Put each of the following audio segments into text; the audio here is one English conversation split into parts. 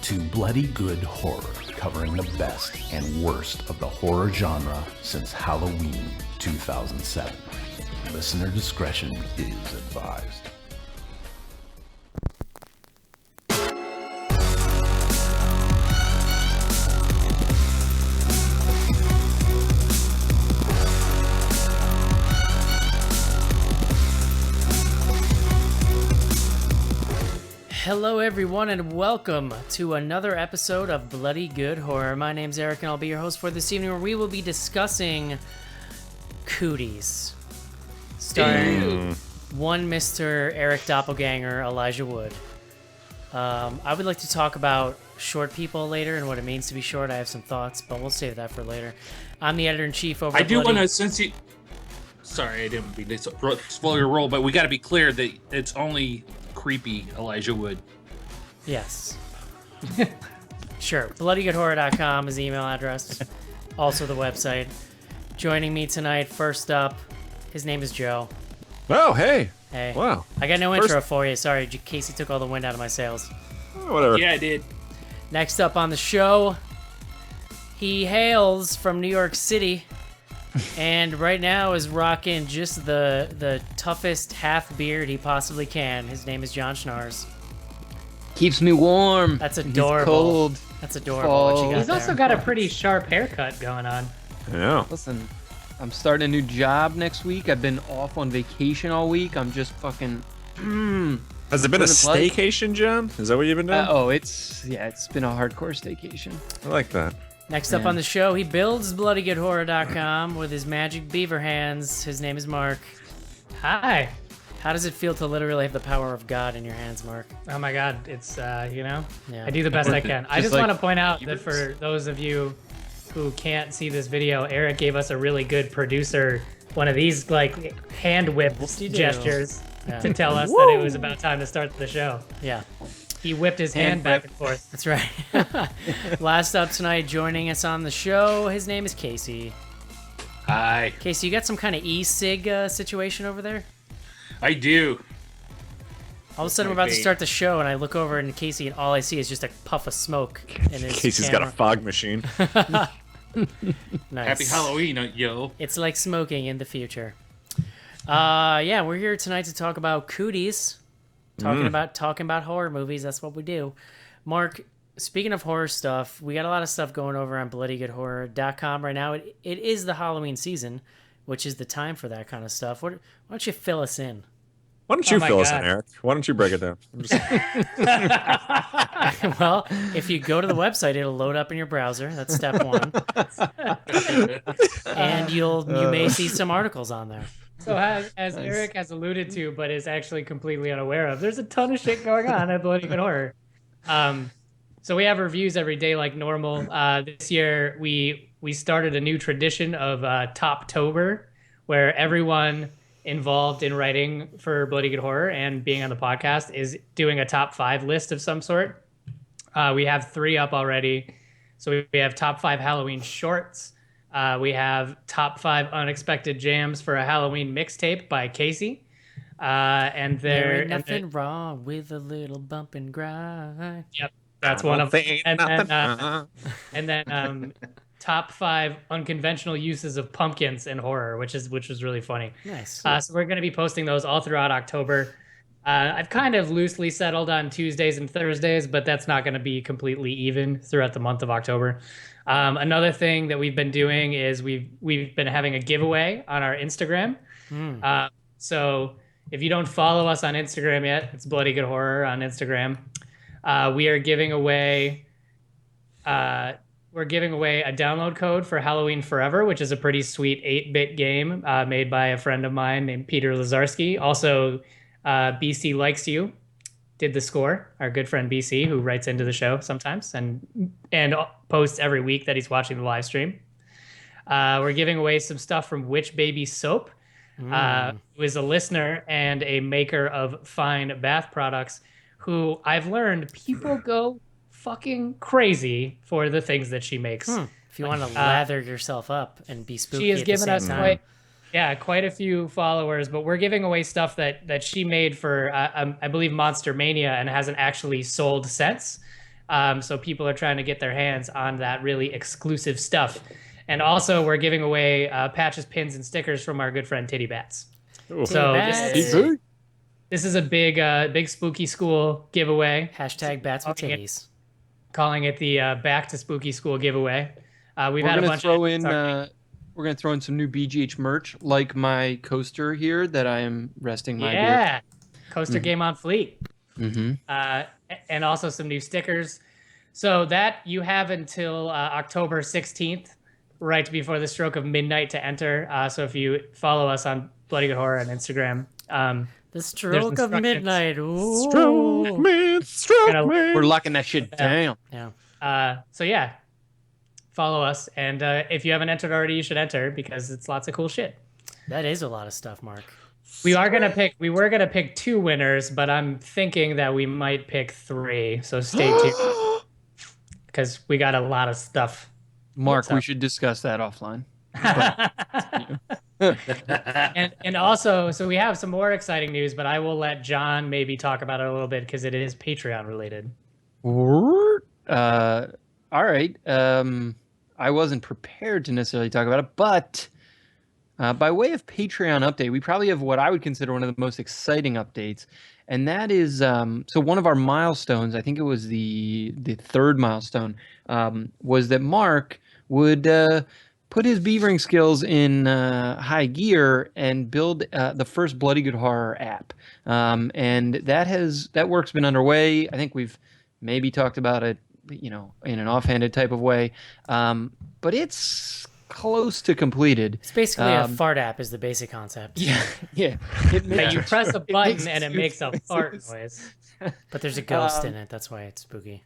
to Bloody Good Horror, covering the best and worst of the horror genre since Halloween 2007. Listener discretion is advised. Hello everyone and welcome to another episode of Bloody Good Horror. My name's Eric and I'll be your host for this evening, where we will be discussing Cooties, starring one Mr. Eric Doppelganger, Elijah Wood. I would like to talk about short people later and what it means to be short. I have some thoughts, but we'll save that for later. I'm the editor-in-chief over I do want to, since you... Sorry, I didn't mean to spoil your role, but we got to be clear that it's only creepy Elijah Wood. Yes. Sure. BloodyGoodHorror.com is the email address. Also the website. Joining me tonight, first up, his name is Joe. Oh, hey. Hey. Wow. I got no intro for you. Sorry, Casey took all the wind out of my sails. Oh, whatever. Yeah, I did. Next up on the show, he hails from New York City. And right now is rocking just the toughest half beard he possibly can. His name is John Schnars. Keeps me warm. That's adorable. It's cold. That's adorable. What you got He's there. also got a pretty sharp haircut going on. Yeah. Listen, I'm starting a new job next week. I've been off on vacation all week. I'm just fucking... Has it been a Living life. staycation, John? Is that what you've been doing? It's been a hardcore staycation. I like that. Next up on the show, he builds BloodyGoodHorror.com with his magic beaver hands. His name is Mark. Hi. How does it feel to literally have the power of God in your hands, Mark? Oh my God, it's Yeah. I do the best I can. I just like want to point out that for those of you who can't see this video, Eric gave us a really good producer, one of these like hand whip gestures to tell us that it was about time to start the show. Yeah. He whipped his hand back and forth. That's right. Last up tonight, joining us on the show, his name is Casey. Hi. Casey, you got some kind of e-cig situation over there? I do. All of a sudden, we're about to start the show, and I look over and Casey, and all I see is just a puff of smoke in his Casey's camera. got a fog machine. Nice. Happy Halloween, yo. It's like smoking in the future. Yeah, we're here tonight to talk about Cooties. Talking about horror movies. That's what we do. Mark, speaking of horror stuff, we got a lot of stuff going over on BloodyGoodHorror.com right now. It is the Halloween season, which is the time for that kind of stuff. Why don't you fill us in? Why don't you my fill us God. in, Eric? Why don't you break it down? I'm just... Well, if you go to the website, it'll load up in your browser. That's step one. And you may see some articles on there. So as Eric has alluded to, but is actually completely unaware of, there's a ton of shit going on at Bloody Good Horror. So we have reviews every day like normal. This year we started a new tradition of Toptober, where everyone involved in writing for Bloody Good Horror and being on the podcast is doing a top 5 list of some sort. We have 3 up already. So we have top 5 Halloween shorts. We have top 5 unexpected jams for a Halloween mixtape by Casey. And There ain't nothing wrong with a little bump and grind. Yep, that's one of them. And then top 5 unconventional uses of pumpkins in horror, which was really funny. Nice. So we're going to be posting those all throughout October. I've kind of loosely settled on Tuesdays and Thursdays, but that's not going to be completely even throughout the month of October. Another thing that we've been doing is we've been having a giveaway on our Instagram. So if you don't follow us on Instagram yet, it's Bloody Good Horror on Instagram. We are giving away a download code for Halloween Forever, which is a pretty sweet 8-bit game made by a friend of mine named Peter Lazarski. Also, BC Likes You did the score, our good friend BC, who writes into the show sometimes and posts every week that he's watching the live stream. We're giving away some stuff from Witch Baby Soap, who is a listener and a maker of fine bath products, who I've learned people go fucking crazy for the things that she makes. If you want to lather yourself up and be spooky, She has at the given same us time. quite a few followers, but we're giving away stuff that she made for I believe Monster Mania and hasn't actually sold since. So people are trying to get their hands on that really exclusive stuff. And also, we're giving away patches, pins, and stickers from our good friend Titty Bats. So this is a big spooky school giveaway. Hashtag bats with titties. Calling it the Back to Spooky School giveaway. We've We're had a gonna bunch throw of in. We're gonna throw in some new BGH merch, like my coaster here that I am resting my beer. Coaster Game on Fleet. And also some new stickers. So that you have until October 16th, right before the stroke of midnight to enter. So if you follow us on Bloody Good Horror on Instagram, the stroke of midnight. Ooh. Stroke me, stroke me. We're locking that shit down. Yeah. So yeah, follow us, and if you haven't entered already, you should enter because it's lots of cool shit. That is a lot of stuff, Mark. We were gonna pick 2 winners, but I'm thinking that we might pick 3. So stay tuned because we got a lot of stuff. Mark, we should discuss that offline. and also, so we have some more exciting news, but I will let John maybe talk about it a little bit because it is Patreon related. All right. I wasn't prepared to necessarily talk about it, but by way of Patreon update, we probably have what I would consider one of the most exciting updates, and that is so one of our milestones. I think it was the 3rd milestone. Was that Mark would put his beavering skills in high gear and build the first Bloody Good Horror app, and that work's been underway. I think we've maybe talked about it, in an offhanded type of way, but it's close to completed. It's basically a fart app is the basic concept. Yeah. You press a button and it makes a fart noise. But there's a ghost in it. That's why it's spooky.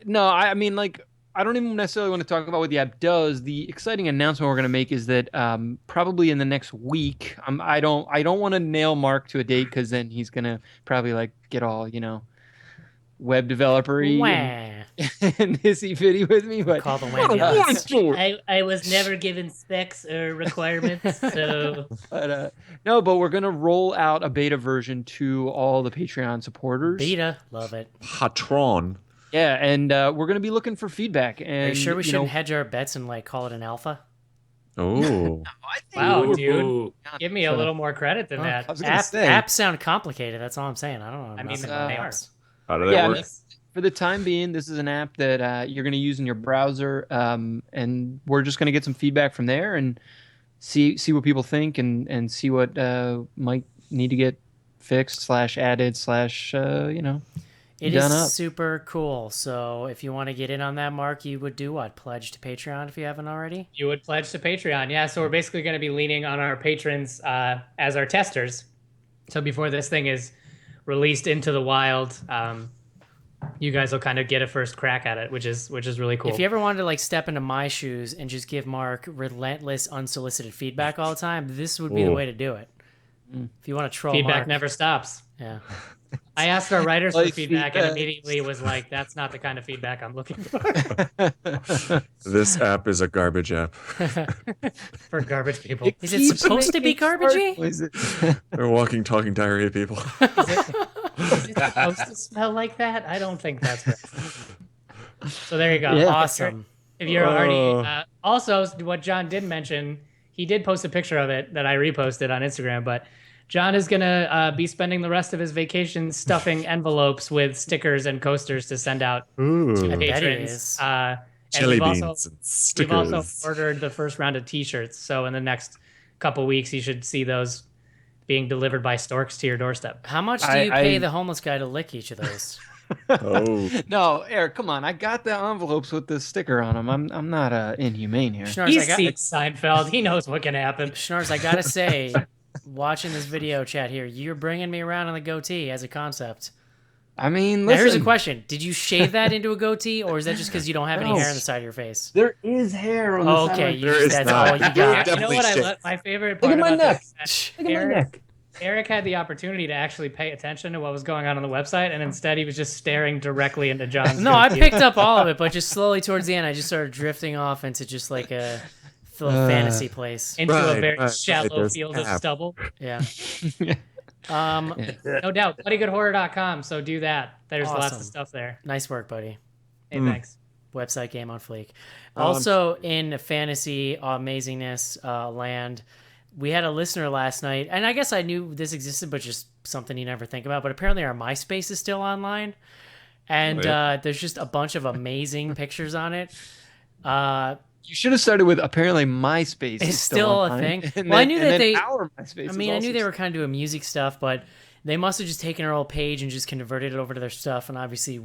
No, I mean, I don't even necessarily want to talk about what the app does. The exciting announcement we're going to make is that probably in the next week, I don't want to nail Mark to a date because then he's going to probably get all, web developer-y and hissy fitty with me. But call the Wendy. I was never given specs or requirements, so. But we're going to roll out a beta version to all the Patreon supporters. Beta, love it. Patron. Yeah, and we're going to be looking for feedback. And, are you sure we shouldn't hedge our bets and call it an alpha? Oh. Wow, dude. Give me a little more credit than that. I was gonna say. Apps sound complicated. That's all I'm saying. I don't know. I mean, they are. How do they work? For the time being, this is an app that you're going to use in your browser, and we're just going to get some feedback from there and see what people think and see what might need to get fixed / added / It done is up. super cool. So if you want to get in on that, Mark, you would do what? Pledge to Patreon if you haven't already? You would pledge to Patreon, yeah. So we're basically going to be leaning on our patrons as our testers. So before this thing is released into the wild, you guys will kind of get a first crack at it, which is really cool. If you ever wanted to step into my shoes and just give Mark relentless, unsolicited feedback all the time, this would be the way to do it. If you want to troll feedback Mark, never stops. Yeah. I asked our writers for feedback and immediately was like, that's not the kind of feedback I'm looking for. This app is a garbage app. For garbage people. Is it supposed to be garbagey? They're walking, talking diarrhea people. Is it supposed to smell like that? I don't think that's right. So there you go. Yeah. Awesome. If you're already... also, what John did mention, he did post a picture of it that I reposted on Instagram, but John is going to be spending the rest of his vacation stuffing envelopes with stickers and coasters to send out to patrons. Jelly beans and stickers. We've also ordered the first round of t-shirts. So in the next couple weeks, you should see those being delivered by storks to your doorstep. How much do you pay the homeless guy to lick each of those? No, Eric, come on. I got the envelopes with the sticker on them. I'm not inhumane here. Schnars, He's seen Seinfeld. He knows what can happen. Schnars, I got to say... watching this video chat here, you're bringing me around on the goatee as a concept. I mean, now, here's a question. Did you shave that into a goatee, or is that just because you don't have any hair on the side of your face? There is hair on the side. Okay, that's all you got. You know what my favorite part about this? Look at my neck. Eric had the opportunity to actually pay attention to what was going on the website, and instead he was just staring directly into John's No, I picked up all of it, but just slowly towards the end, I just started drifting off into just a fantasy place. Into a very shallow field of stubble. Yeah. No doubt. BloodyGoodHorror.com, so do that. There's lots of stuff there. Nice work, buddy. Hey, thanks. Website game on fleek. Also in fantasy amazingness land, we had a listener last night, and I guess I knew this existed, but just something you never think about. But apparently our MySpace is still online, and there's just a bunch of amazing pictures on it. You should have started with apparently MySpace It's is still a online. thing. And Well, I then- knew and that then they. our MySpace I is mean, I knew also they were kind of doing music stuff, but they must have just taken our old page and just converted it over to their stuff. And obviously,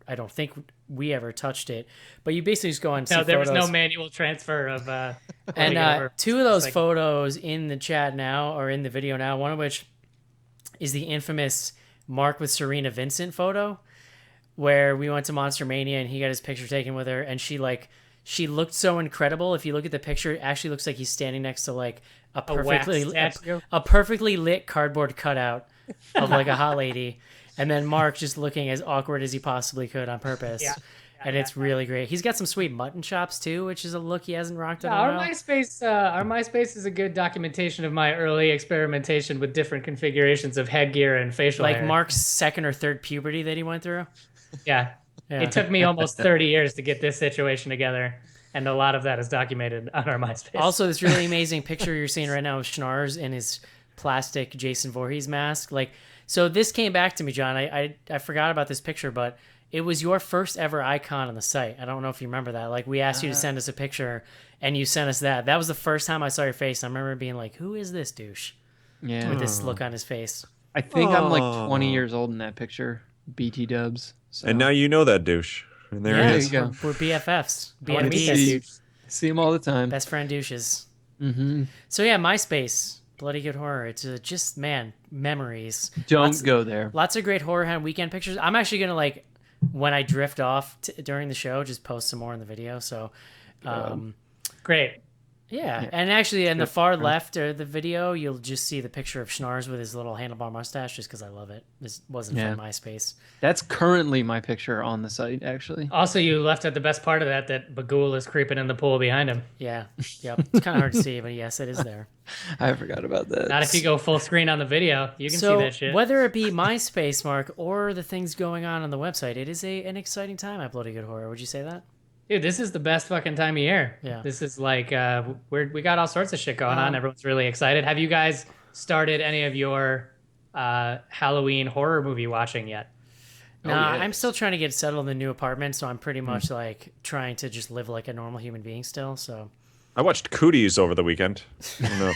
I don't think we ever touched it. But you basically just go on. No, there was photos. no manual transfer of. And two of those photos in the chat now, or in the video now, one of which is the infamous Mark with Serena Vincent photo, where we went to Monster Mania and he got his picture taken with her, and she looked so incredible. If you look at the picture, it actually looks like he's standing next to like a perfectly lit cardboard cutout of like a hot lady, and then Mark just looking as awkward as he possibly could on purpose. Yeah. And it's really great. He's got some sweet mutton chops too, which is a look he hasn't rocked in a Our while. MySpace is a good documentation of my early experimentation with different configurations of headgear and facial Like hair. Mark's second or third puberty that he went through. Yeah. Yeah. It took me almost 30 years to get this situation together, and a lot of that is documented on our MySpace. Also, this really amazing picture you're seeing right now of Schnars in his plastic Jason Voorhees mask. Like, so this came back to me, John. I forgot about this picture, but it was your first ever icon on the site. I don't know if you remember that. Like, we asked you to send us a picture, and you sent us that. That was the first time I saw your face. I remember being like, "Who is this douche?" Yeah. With this look on his face. I think I'm like 20 years old in that picture. BT dubs. So. And now you know that douche. And there Yeah, he There is. you go. We're BFFs, I wanna meet that BFDs, dude. See him all the time. best friend douches. Mm-hmm. So yeah, MySpace, Bloody Good Horror. It's just memories. Don't go there. Lots of great horror hound weekend pictures. I'm actually gonna when I drift off during the show, just post some more in the video. So, Great. yeah. And actually, in the far left of the video, you'll just see the picture of Schnars with his little handlebar mustache, just because I love it. This wasn't from MySpace. That's currently my picture on the site, actually. Also, you left out the best part of that Bagul is creeping in the pool behind him. Yeah, yep. It's kind of hard to see, but yes, it is there. I forgot about that. Not if you go full screen on the video. You can So see that shit. whether it be MySpace, Mark, or the things going on the website, it is an exciting time at Bloody Good Horror. Would you say that? Dude, this is the best fucking time of year. Yeah. This is like we got all sorts of shit going on. Everyone's really excited. Have you guys started any of your Halloween horror movie watching yet? Nah, yes. I'm still trying to get settled in the new apartment, so I'm pretty much like trying to just live like a normal human being still. So I watched Cooties over the weekend. I don't know.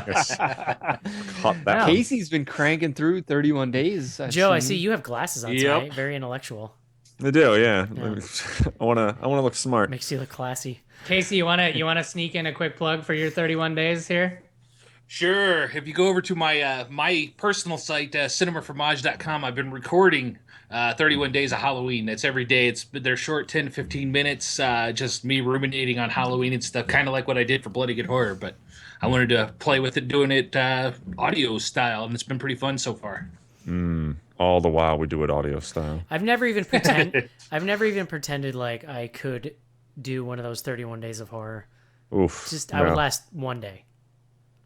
Yes. Caught that one. Casey's been cranking through 31 days. Joe, I see you have glasses on Yep. tonight. Very intellectual. I do, yeah. I wanna look smart. Makes you look classy. Casey, you wanna sneak in a quick plug for your 31 days here? Sure. If you go over to my my personal site, cinemafromage.com, I've been recording 31 Days of Halloween. That's every day. They're short, 10 to 15 minutes, just me ruminating on Halloween and stuff, kind of like what I did for Bloody Good Horror. But I wanted to play with it, doing it audio style, and it's been pretty fun so far. All the while we do it audio style. I've never even pretended like I could do one of those 31 days of horror. Oof. I would last one day.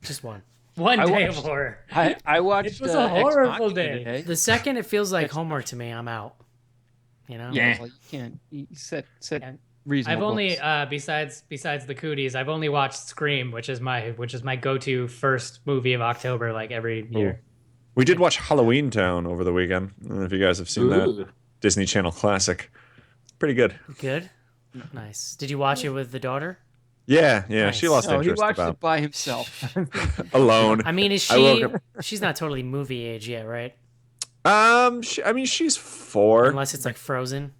Just one. One I day watched- of horror. I watched. It was a Ex horrible Machina day. today. The second it feels like homework to me, I'm out. You know? Yeah. Well, you can't you set Yeah. reasonable. I've only goals. besides the Cooties, I've only watched Scream, which is my go-to first movie of October, like every year. We did watch Halloween Town over the weekend. I don't know if you guys have seen that. Ooh. Disney Channel classic. Pretty good. Good? Nice. Did you watch it with the daughter? Yeah. Nice. She lost No, he interest watched about it by himself. alone. I mean, is I woke she? She's not totally movie age yet, right? She's 4. Unless it's like Frozen.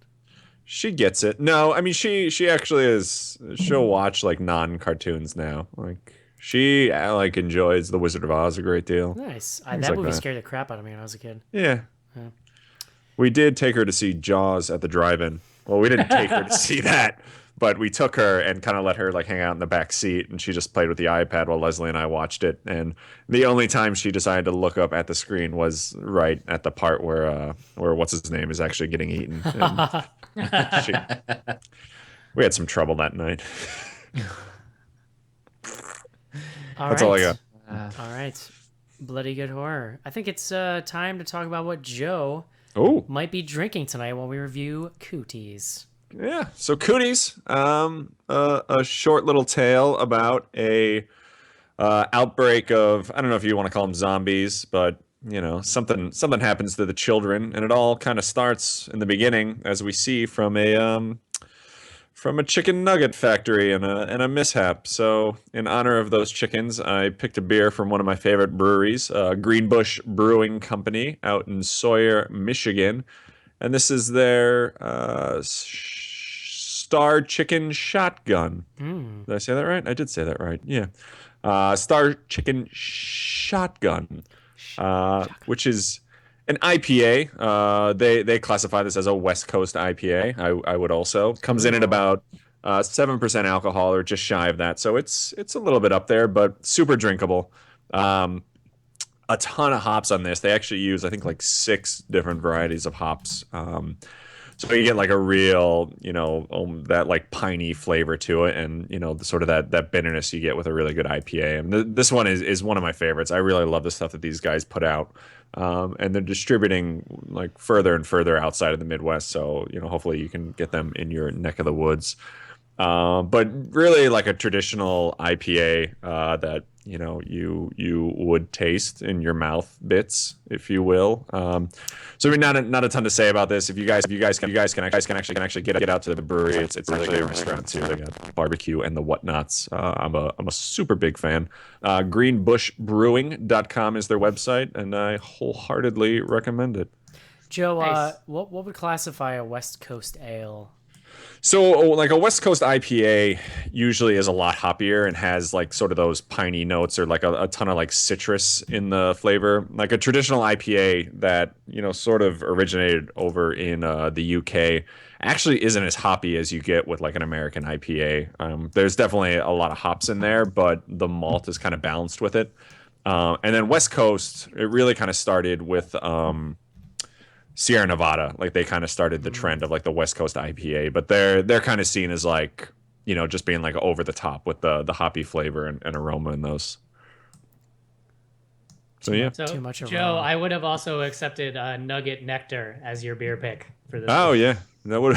She gets it. No, I mean she actually is. She'll watch like non-cartoons now. Like she enjoys The Wizard of Oz a great deal. Nice. Things That like movie that. scared the crap out of me when I was a kid. Yeah. Yeah. We did take her to see Jaws at the drive-in. Well, we didn't take her to see that, but we took her and kind of let her like hang out in the back seat, and she just played with the iPad while Leslie and I watched it. And the only time she decided to look up at the screen was right at the part where what's his name is actually getting eaten. And we had some trouble that night. That's all I got. All right. Bloody Good Horror. I think it's time to talk about what Joe Oh, might be drinking tonight while we review Cooties. Yeah. So Cooties, a short little tale about a outbreak of, I don't know if you want to call them zombies, but something happens to the children, and it all kind of starts in the beginning, as we see from a chicken nugget factory and a mishap. So in honor of those chickens, I picked a beer from one of my favorite breweries, Greenbush Brewing Company out in Sawyer, Michigan. And this is their Star Chicken Shotgun. Did I say that right? I did say that right. Yeah. Star Chicken Shotgun, which is an IPA. They classify this as a West Coast IPA. I would also comes in at about 7% alcohol or just shy of that. So it's a little bit up there, but super drinkable. A ton of hops on this. They actually use, I think, like 6 different varieties of hops. So you get like a real, that like piney flavor to it, and the sort of that bitterness you get with a really good IPA. And this one is one of my favorites. I really love the stuff that these guys put out, and they're distributing like further and further outside of the Midwest. So hopefully you can get them in your neck of the woods. But really like a traditional IPA that you would taste in your mouth bits, if you will. So not a ton to say about this. If you guys can actually get out to the brewery, it's really a restaurant too. They got barbecue and the whatnots. I'm a super big fan. Greenbushbrewing.com is their website, and I wholeheartedly recommend it. Joe, Nice. what would classify a West Coast ale? So, like a West Coast IPA usually is a lot hoppier and has like sort of those piney notes or like a ton of like citrus in the flavor. Like a traditional IPA that, sort of originated over in the UK actually isn't as hoppy as you get with like an American IPA. There's definitely a lot of hops in there, but the malt is kind of balanced with it. And then West Coast, it really kind of started with Sierra Nevada. Like they kind of started the trend of like the West Coast IPA, but they're kind of seen as like, just being like over the top with the hoppy flavor and aroma in those. So yeah. So, Too much Joe, aroma. I would have also accepted Nugget Nectar as your beer pick for this. Oh yeah, that would.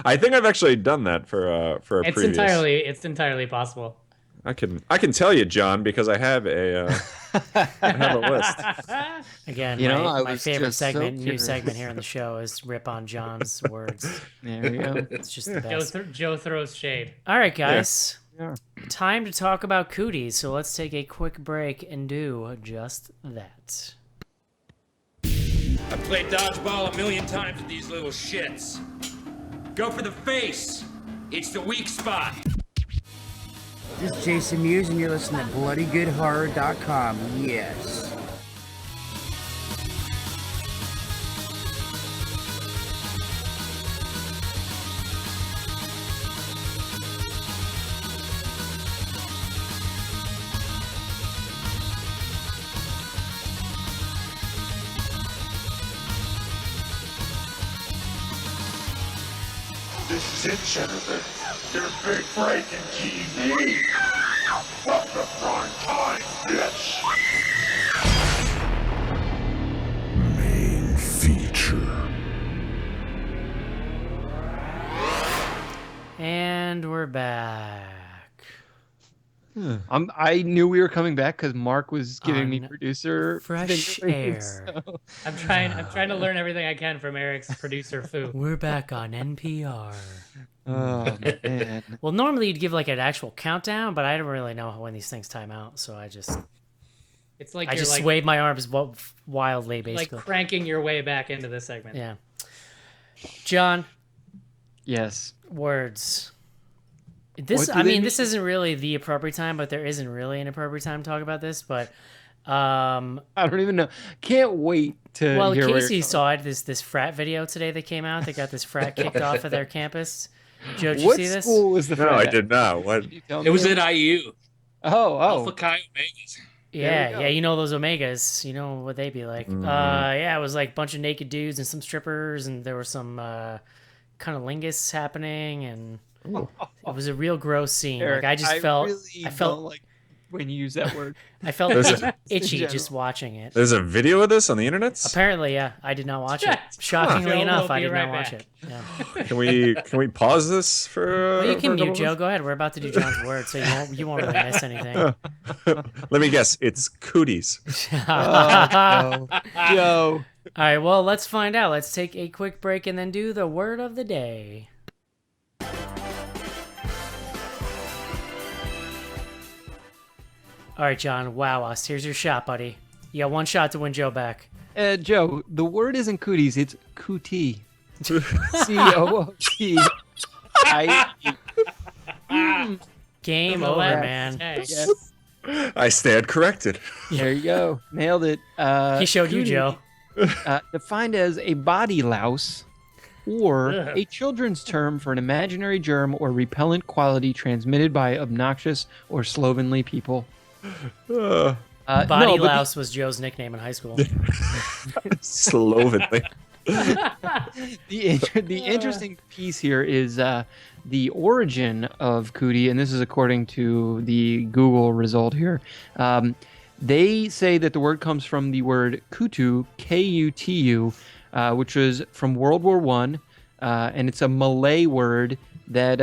I think I've actually done that for a It's previous. entirely possible. I can tell you, John, because I have a list. Again, I my was favorite just so segment, new curious. segment here on the show is rip on John's words. There we go. It's just the best. Joe throws shade. All right, guys. Yeah. Time to talk about Cooties. So let's take a quick break and do just that. I played dodgeball 1,000,000 times with these little shits. Go for the face. It's the weak spot. This is Jason Mewes, and you're listening to BloodyGoodHorror.com. Yes. This is it, gentlemen. Your big breaking TV. Fuck the prime time, bitch. Main feature. And we're back. I knew we were coming back because Mark was giving me On producer fresh fingerlings, air. so- I'm trying to learn everything I can from Eric's producer Foo. We're back on NPR. Oh man. Well, normally you'd give like an actual countdown, but I don't really know when these things time out, so I just It's like I you're just like, swayed my arms wildly, like basically. cranking your way back into this segment. Yeah. John, Yes. words. What This, do I they mean, this isn't really the appropriate time, but there isn't really an appropriate time to talk about this. But, I don't even know. Can't wait to well, hear where Casey you're saw it. This frat video today that came out. They got this frat kicked off of their campus. Joe, did you What see this? school was the No, frat I at? did not. What? Can you tell It was me? at IU. Oh. Alpha Chi Omegas. Yeah, you know those Omegas. You know what they be like. Yeah, it was like a bunch of naked dudes and some strippers, and there was some cunnilingus happening, and it was a real gross scene. Eric, like I really felt don't like when you use that word. I felt There's itchy general. just watching it. There's a video of this on the internet. Apparently, yeah, I did not watch it. Shockingly Joe enough, will I be did right not watch back. it. Yeah. Can we pause this for? Well, you for a can couple mute, Joe. minutes? Go ahead. We're about to do John's word, so you won't really miss anything. Let me guess. It's Cooties. Joe. All right, well, let's find out. Let's take a quick break and then do the word of the day. All right, John, wow us. Here's your shot, buddy. You got one shot to win Joe back. Joe, the word isn't cooties, it's cootie. Cootie. Game The over, left. man. Hey. Yes. I stand corrected. There you go. Nailed it. He showed you, cootie, Joe. defined as a body louse or Ugh. a children's term for an imaginary germ or repellent quality transmitted by obnoxious or slovenly people. Uh, Body no, but louse was Joe's nickname in high school. slovenly. the interesting piece here is the origin of cootie, and this is according to the Google result here. They say that the word comes from the word kutu, K-U-T-U, which was from World War I, and it's a Malay word that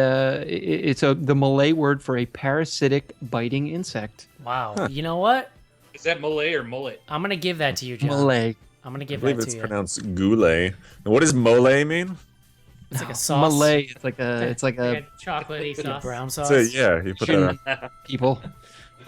it's the Malay word for a parasitic biting insect. Wow. You know what? Is that Malay or mullet? I'm going to give that to you, John. Malay. I'm going to I give believe that it's to you. pronounced goulet. And what does mole mean? It's like a sauce. Malay. It's like a Like a chocolatey sauce. Brown sauce. So, yeah, you put that on. people.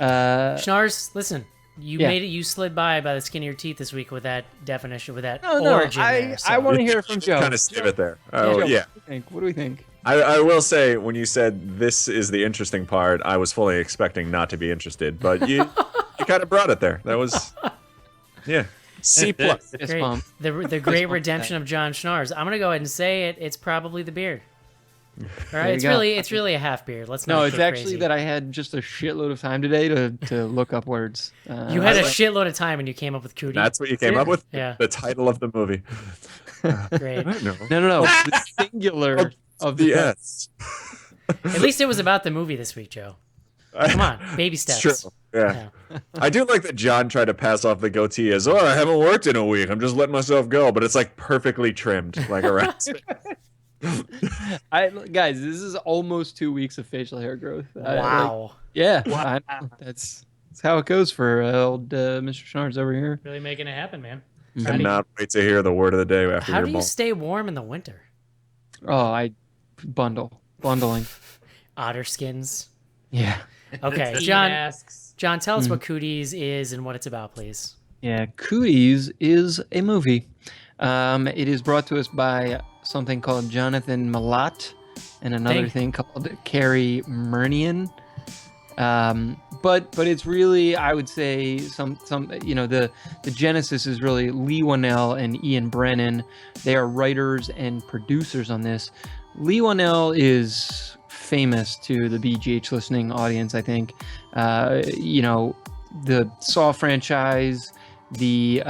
Schnars, listen. You Yeah. made it. You slid by the skin of your teeth this week with that definition, with that No, origin. there, so. I want to hear from Joe. Kind of save it there. Joe, Yeah. What do we think? I will say, when you said this is the interesting part, I was fully expecting not to be interested, but you kind of brought it there. That was, yeah, C+. Fist Great. bump. The great redemption of John Schnars. I'm gonna go ahead and say it. It's probably the beard. All right, you it's go. really a half beard. Let's No, not it's get actually crazy. that I had just a shitload of time today to look up words. You had a shitload of time and you came up with cootie. That's what you came up with? Yeah. The title of the movie. Great. I don't know. No. The singular of the Yes. At least it was about the movie this week, Joe. Come on, baby steps. It's true. Yeah. I do like that John tried to pass off the goatee as, I haven't worked in a week. I'm just letting myself go. But it's like perfectly trimmed, like around. Guys, this is almost 2 weeks of facial hair growth. Wow. That's how it goes for old Mr. Schnars over here. Really making it happen, man. Cannot wait to hear the word of the day after How your do you ball. stay warm in the winter? Oh, I bundling. Otter skins. Yeah. Okay, Ski John. masks. John, tell us what Cooties is and what it's about, please. Yeah, Cooties is a movie. It is brought to us by something called Jonathan Malat and another thing called Carrie Murnian. But it's really, I would say, the genesis is really Lee Whannell and Ian Brennan. They are writers and producers on this. Lee Whannell is famous to the BGH listening audience, I think. The Saw franchise, the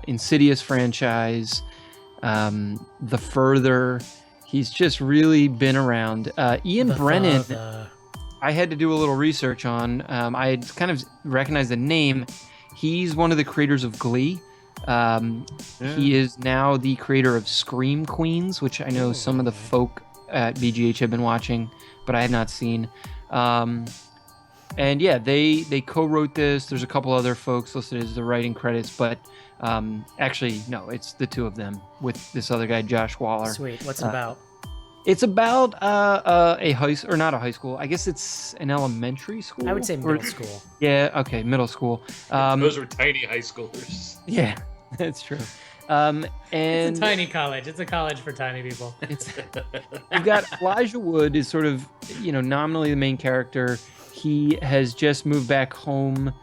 Insidious franchise, The Further. He's just really been around. Ian Brennan, I had to do a little research on. I had kind of recognized the name. He's one of the creators of Glee. He is now the creator of Scream Queens, which I know some of the folk at BGH have been watching, but I had not seen. And yeah, they co-wrote this. There's a couple other folks listed as the writing credits, but actually, no, it's the two of them with this other guy, Josh Waller. Sweet. What's it about? It's about a not a high school. I guess it's an elementary school. I would say middle school. Yeah. Okay, middle school. Those were tiny high schoolers. Yeah, that's true. And It's a tiny college. It's a college for tiny people. You've got Elijah Wood is sort of, nominally the main character. He has just moved back home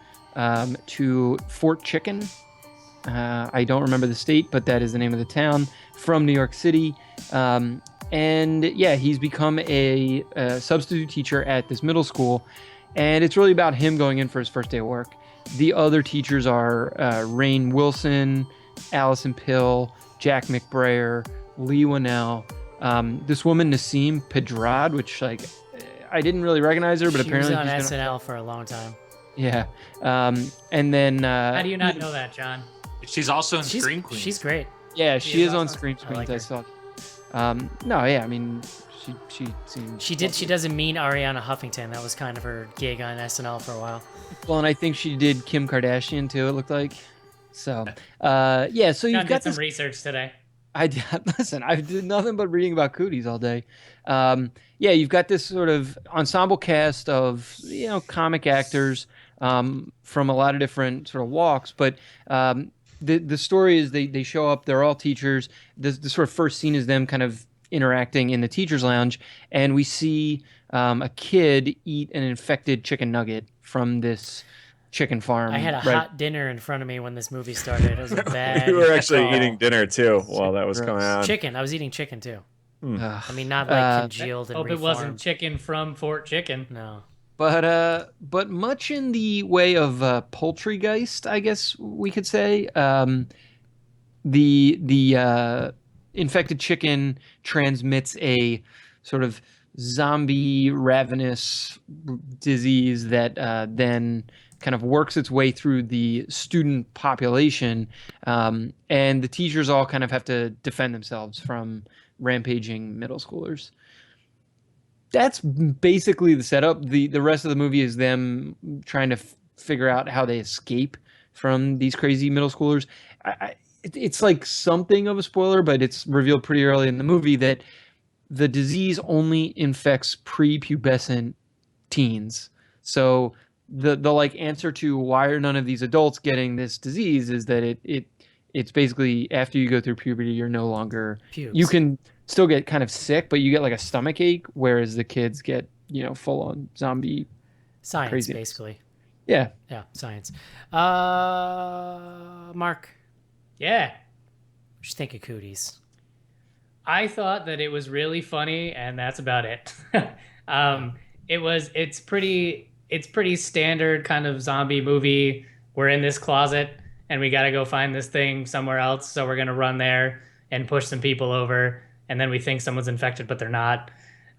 to Fort Chicken. I don't remember the state, but that is the name of the town, from New York City. And yeah, he's become a substitute teacher at this middle school. And it's really about him going in for his first day of work. The other teachers are Rainn Wilson, Allison Pill, Jack McBrayer, Lee Whannell, this woman Nasim Pedrad, which I didn't really recognize her, but She apparently was on she's SNL for a long time. Yeah. And then How do you not know that, John? She's also in She's Scream Queens. she's great. yeah, She she is is on awesome. Scream I Queens. like I her. saw. No, yeah, I mean, she seems. She doesn't mean Ariana Huffington. That was kind of her gig on SNL for a while. Well, and I think she did Kim Kardashian too. It looked like. So, yeah. So John you've got did some this. research today. I did, listen. I did nothing but reading about Cooties all day. Yeah, you've got this sort of ensemble cast of comic actors from a lot of different sort of walks, but the story is they show up. They're all teachers. The sort of first scene is them kind of interacting in the teachers' lounge, and we see a kid eat an infected chicken nugget from this chicken farm. I had a right- hot dinner in front of me when this movie started. It was a bad. We were actually call. eating dinner too while that was Gross. going on. Chicken. I was eating chicken too. Ugh. I mean, not like congealed and Hope it wasn't reformed. chicken from Fort Chicken. No. But much in the way of Poultrygeist, I guess we could say. The infected chicken transmits a sort of zombie ravenous disease that then kind of works its way through the student population, and the teachers all kind of have to defend themselves from rampaging middle schoolers. That's basically the setup. The rest of the movie is them trying to figure out how they escape from these crazy middle schoolers. It's like something of a spoiler, but it's revealed pretty early in the movie that the disease only infects prepubescent teens. So the like answer to why are none of these adults getting this disease is that it's basically after you go through puberty, you're no longer Pubes. you can still get kind of sick, but you get like a stomach ache, whereas the kids get full on zombie Science, craziness. basically. Yeah. Yeah, science. Mark, Yeah. what you think of Cooties? I thought that it was really funny, and that's about it. It's pretty standard kind of zombie movie. We're in this closet, and we got to go find this thing somewhere else. So we're gonna run there and push some people over, and then we think someone's infected, but they're not.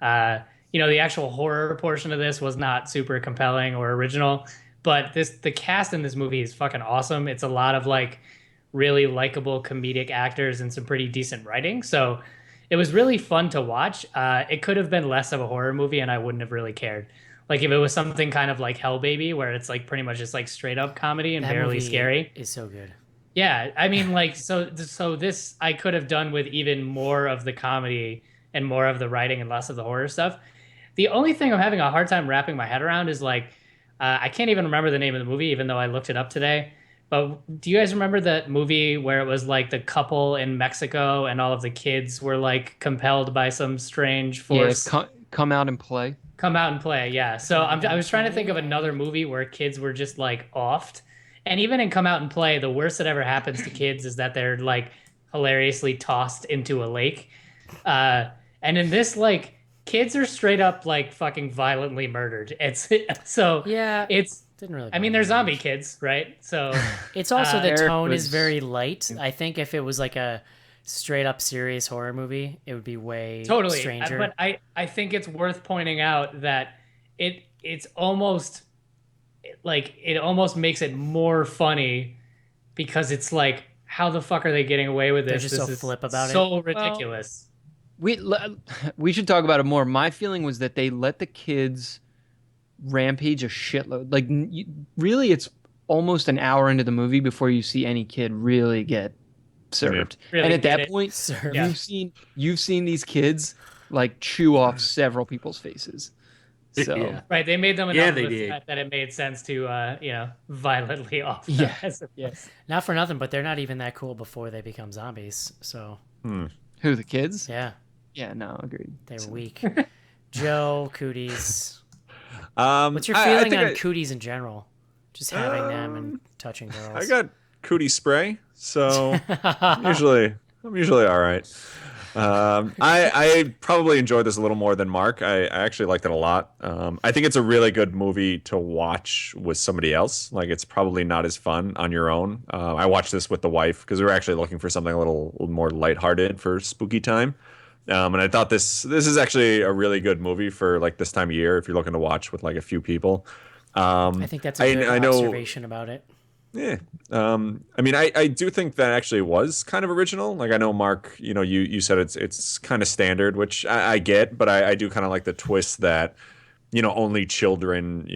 The actual horror portion of this was not super compelling or original, but the cast in this movie is fucking awesome. It's a lot of like really likable comedic actors and some pretty decent writing. So it was really fun to watch. It could have been less of a horror movie and I wouldn't have really cared. Like if it was something kind of like Hell Baby, where it's like pretty much just like straight up comedy and That barely movie scary. is so good. Yeah, I mean, like, so this I could have done with even more of the comedy and more of the writing and less of the horror stuff. The only thing I'm having a hard time wrapping my head around is like, I can't even remember the name of the movie, even though I looked it up today. But do you guys remember that movie where it was like the couple in Mexico and all of the kids were like compelled by some strange force? Yeah, come out and play. Come out and play, yeah. So I was trying to think of another movie where kids were just like offed. And even in Come Out and Play, the worst that ever happens to kids is that they're like hilariously tossed into a lake. And in this, like, kids are straight up like fucking violently murdered. Yeah, it's didn't really. I mean, they're zombie kids, right? So It's also the Eric tone is was- very light. I think if it was like a straight up serious horror movie, it would be way totally. stranger. But I think it's worth pointing out that it's almost like it almost makes it more funny because it's like, how the fuck are they getting away with They're this? just This so is flip about it. so ridiculous. We should talk about it more. My feeling was that they let the kids rampage a shitload. Like really, it's almost an hour into the movie before you see any kid really get served. Really and at get that it. point, Served. Yeah. you've seen these kids like chew off several people's faces. So Yeah. Right, they made them Yeah, enough they of a did. threat that it made sense to, violently off. them. Yeah. Yes. Not for nothing, but they're not even that cool before they become zombies. So who, the kids? yeah, Yeah, no, agreed. they were weak. Joe, Cooties. Um, What's your I feeling think on I- Cooties in general? Just having them and touching girls. I got cootie spray, so I'm usually all right. I probably enjoyed this a little more than Mark. I actually liked it a lot. I think it's a really good movie to watch with somebody else. Like it's probably not as fun on your own. I watched this with the wife because we were actually looking for something a little more lighthearted for spooky time. And I thought this is actually a really good movie for like this time of year if you're looking to watch with like a few people. I think that's a good I know, observation about it. yeah. I mean, I do think that actually was kind of original. Like I know Mark, you said it's kind of standard, which I get, but I do kind of like the twist that, only children,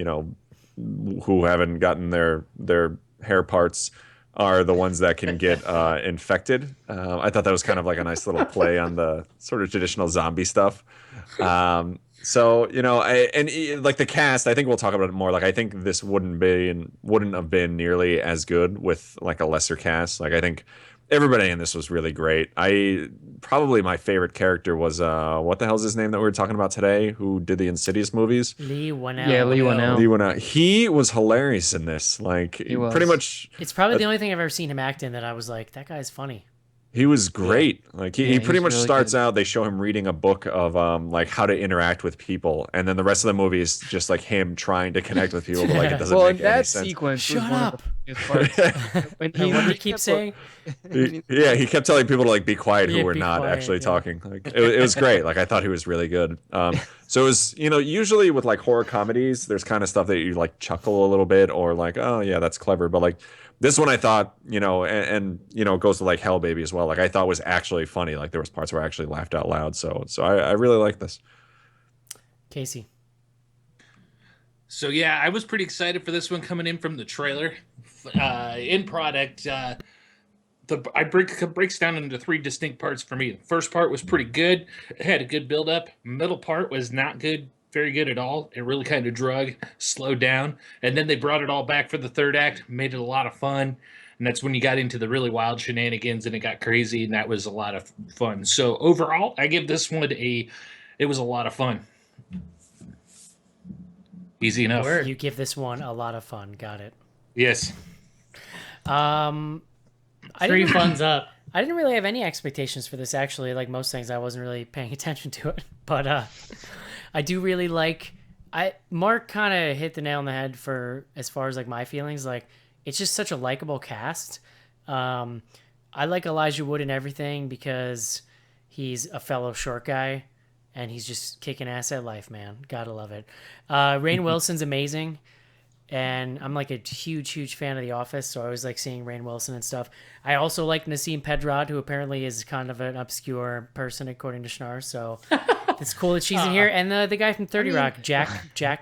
who haven't gotten their hair parts are the ones that can get infected. I thought that was kind of like a nice little play on the sort of traditional zombie stuff. So like the cast, I think we'll talk about it more. Like I think this wouldn't have been nearly as good with like a lesser cast. Like I think everybody in this was really great. Probably my favorite character was what the hell's his name that we were talking about today? Who did the Insidious movies? Lee Winnell. Yeah, Lee Winnell. Lee Winnell. He was hilarious in this. Like He was. pretty much. It's probably the only thing I've ever seen him act in that I was like, that guy's funny. He was great. Like he pretty he's much really starts good. out. They show him reading a book of like how to interact with people, and then the rest of the movie is just like him trying to connect with people. But like it doesn't Well, make and that any sense. sequence Shut was one up. of the funniest parts. When And what did he keep saying? He kept telling people to like be quiet who Yeah, were be not quiet, actually yeah. talking. Like it was great. Like I thought he was really good. So it was usually with like horror comedies, there's kind of stuff that you like chuckle a little bit or like, oh yeah, that's clever. But like this one, I thought and it goes to like Hell Baby as well. Like I thought was actually funny. Like there was parts where I actually laughed out loud. So I really like this. Casey. So yeah, I was pretty excited for this one coming in from the trailer. In product, breaks down into three distinct parts for me. The first part was pretty good. It had a good build up. Middle part was not good, very good at all. It really kind of drug, slowed down, and then they brought it all back for the third act, made it a lot of fun. And that's when you got into the really wild shenanigans and it got crazy, and that was a lot of fun. So overall, I give this one it was a lot of fun. Easy enough. You give this one a lot of fun. Got it. Yes. Three funds up. I didn't really have any expectations for this, actually. Like most things, I wasn't really paying attention to it. But I do really like... Mark kind of hit the nail on the head for as far as like my feelings. Like it's just such a likable cast. I like Elijah Wood and everything because he's a fellow short guy and he's just kicking ass at life, man. Gotta love it. Rainn Wilson's amazing. And I'm like a huge fan of The Office, so I always like seeing Rainn Wilson and stuff. I also like Nassim Pedrad, who apparently is kind of an obscure person according to Schnar, so it's cool that she's in here. And the guy from 30 Rock, Jack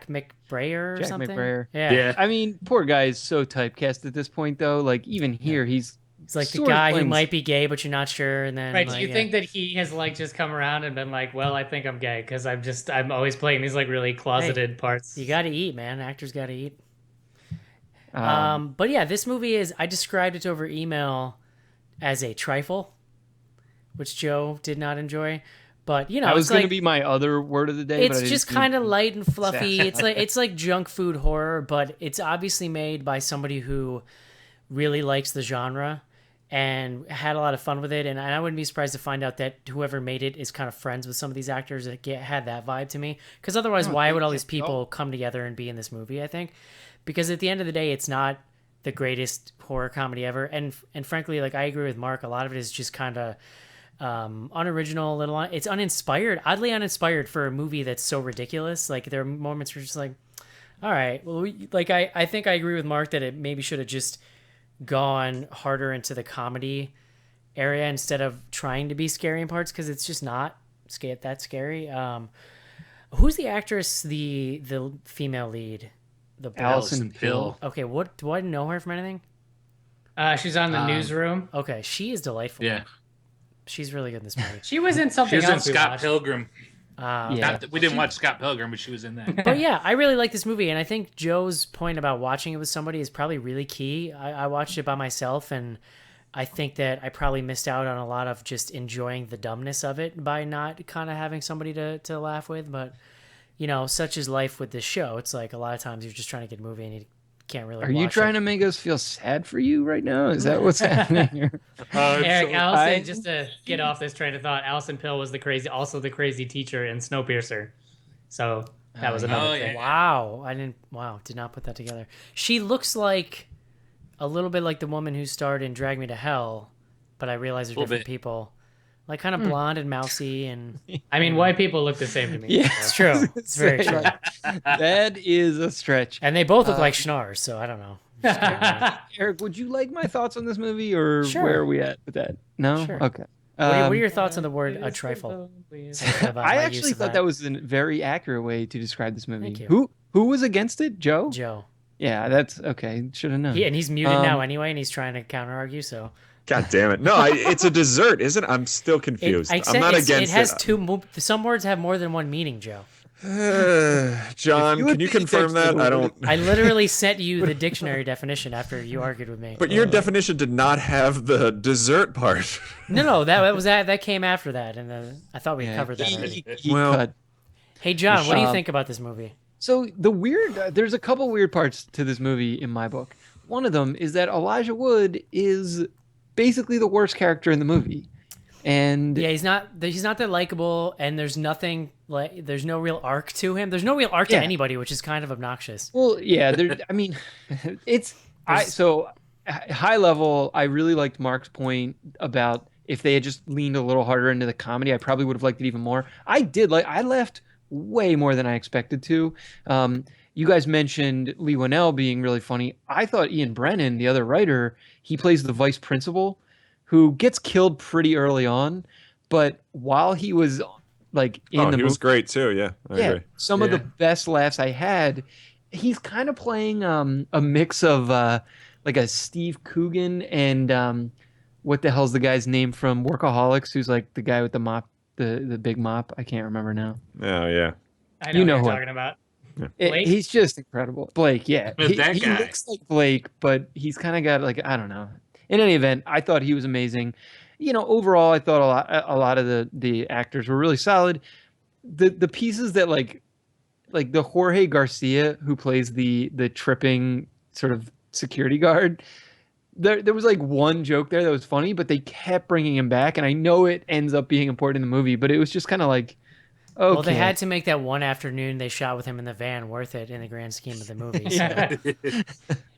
McBrayer or Jack something? McBrayer. Yeah. I mean, poor guy is so typecast at this point, though. Like, even here, he's like the sort of guy who playing- might be gay, but you're not sure. And then, Right? like, Do you think that he has like just come around and been like, "Well, I think I'm gay because I'm always playing these like really closeted parts." You got to eat, man. Actors got to eat. But yeah, this movie is, I described it over email as a trifle, which Joe did not enjoy. But that was it's going to like, be my other word of the day. it's just kind of light and fluffy. It's like junk food horror, but it's obviously made by somebody who really likes the genre and had a lot of fun with it. And I wouldn't be surprised to find out that whoever made it is kind of friends with some of these actors that had that vibe to me. Because otherwise, why would all these people come together and be in this movie, I think? Because at the end of the day, it's not the greatest horror comedy ever. And frankly, like I agree with Mark, a lot of it is just kind of unoriginal, it's uninspired, oddly uninspired for a movie that's so ridiculous. Like there are moments where you're just like, all right, well, I think I agree with Mark that it maybe should have just gone harder into the comedy area instead of trying to be scary in parts, because it's just not that scary. Who's the actress, the female lead? Allison Pill. Okay, what do I know her from anything? She's on the Newsroom. Okay, she is delightful. Yeah. She's really good in this movie. She was in something She was in else. we Scott watched. Pilgrim. Yeah. We didn't watch Scott Pilgrim, but she was in that. But yeah, I really like this movie, and I think Joe's point about watching it with somebody is probably really key. I watched it by myself, and I think that I probably missed out on a lot of just enjoying the dumbness of it by not kind of having somebody to laugh with. But, such is life with this show. It's like a lot of times you're just trying to get a movie and you can't really Are you trying to make us feel sad for you right now? Is that what's happening here? Eric, Allison, just to get off this train of thought, Allison Pill was the crazy teacher in Snowpiercer. So that was another thing. Wow, did not put that together. She looks like a little bit like the woman who starred in Drag Me to Hell, but I realize they're different people. like kind of blonde and mousy, and I mean, white people look the same to me. Yeah. it's true. It's very true. That is a stretch. And they both look like Schnars, so I don't know. Just kidding, man. Eric, would you like my thoughts on this movie, or Sure. where are we at with that? No? Sure. Okay. What are your thoughts on the word a trifle? I actually thought that was a very accurate way to describe this movie. Thank you. Who was against it? Joe? Joe. Yeah, that's okay. Should have known. And he's muted now anyway, and he's trying to counter argue. So God damn it! No, it's a dessert, isn't it? I'm still confused. I'm not against it. It has two. Some words have more than one meaning, Joe. John, can you confirm that? I don't. I literally sent you the dictionary definition after you argued with me. But your definition did not have the dessert part. No, that came after that, and I thought we covered that already. Well, hey, John, what do you think about this movie? So there's a couple weird parts to this movie in my book. One of them is that Elijah Wood is basically the worst character in the movie. And yeah, he's not that likable, and there's no real arc to him. There's no real arc to anybody, which is kind of obnoxious. Well, yeah, I mean, high level, I really liked Mark's point about if they had just leaned a little harder into the comedy, I probably would have liked it even more. I left way more than I expected to. You guys mentioned Lee Winnell being really funny. I thought Ian Brennan, the other writer, he plays the vice principal, who gets killed pretty early on, but while he was like in the movie, he was great too. Yeah, I agree. Some of the best laughs I had. He's kind of playing a mix of like a Steve Coogan and what the hell's the guy's name from Workaholics, who's like the guy with the mop, the big mop. I can't remember now. Oh yeah, I know what you're talking about. Blake? He's just incredible. Blake, yeah, he guy. looks like Blake, but he's kind of got like I don't know. In any event, I thought he was amazing. You know, overall, I thought a lot of the actors were really solid. The pieces that like the Jorge Garcia, who plays the tripping sort of security guard, there was like one joke there that was funny, but they kept bringing him back, and I know it ends up being important in the movie, but it was just kind of like, okay. Well, they had to make that one afternoon they shot with him in the van worth it in the grand scheme of the movie. So.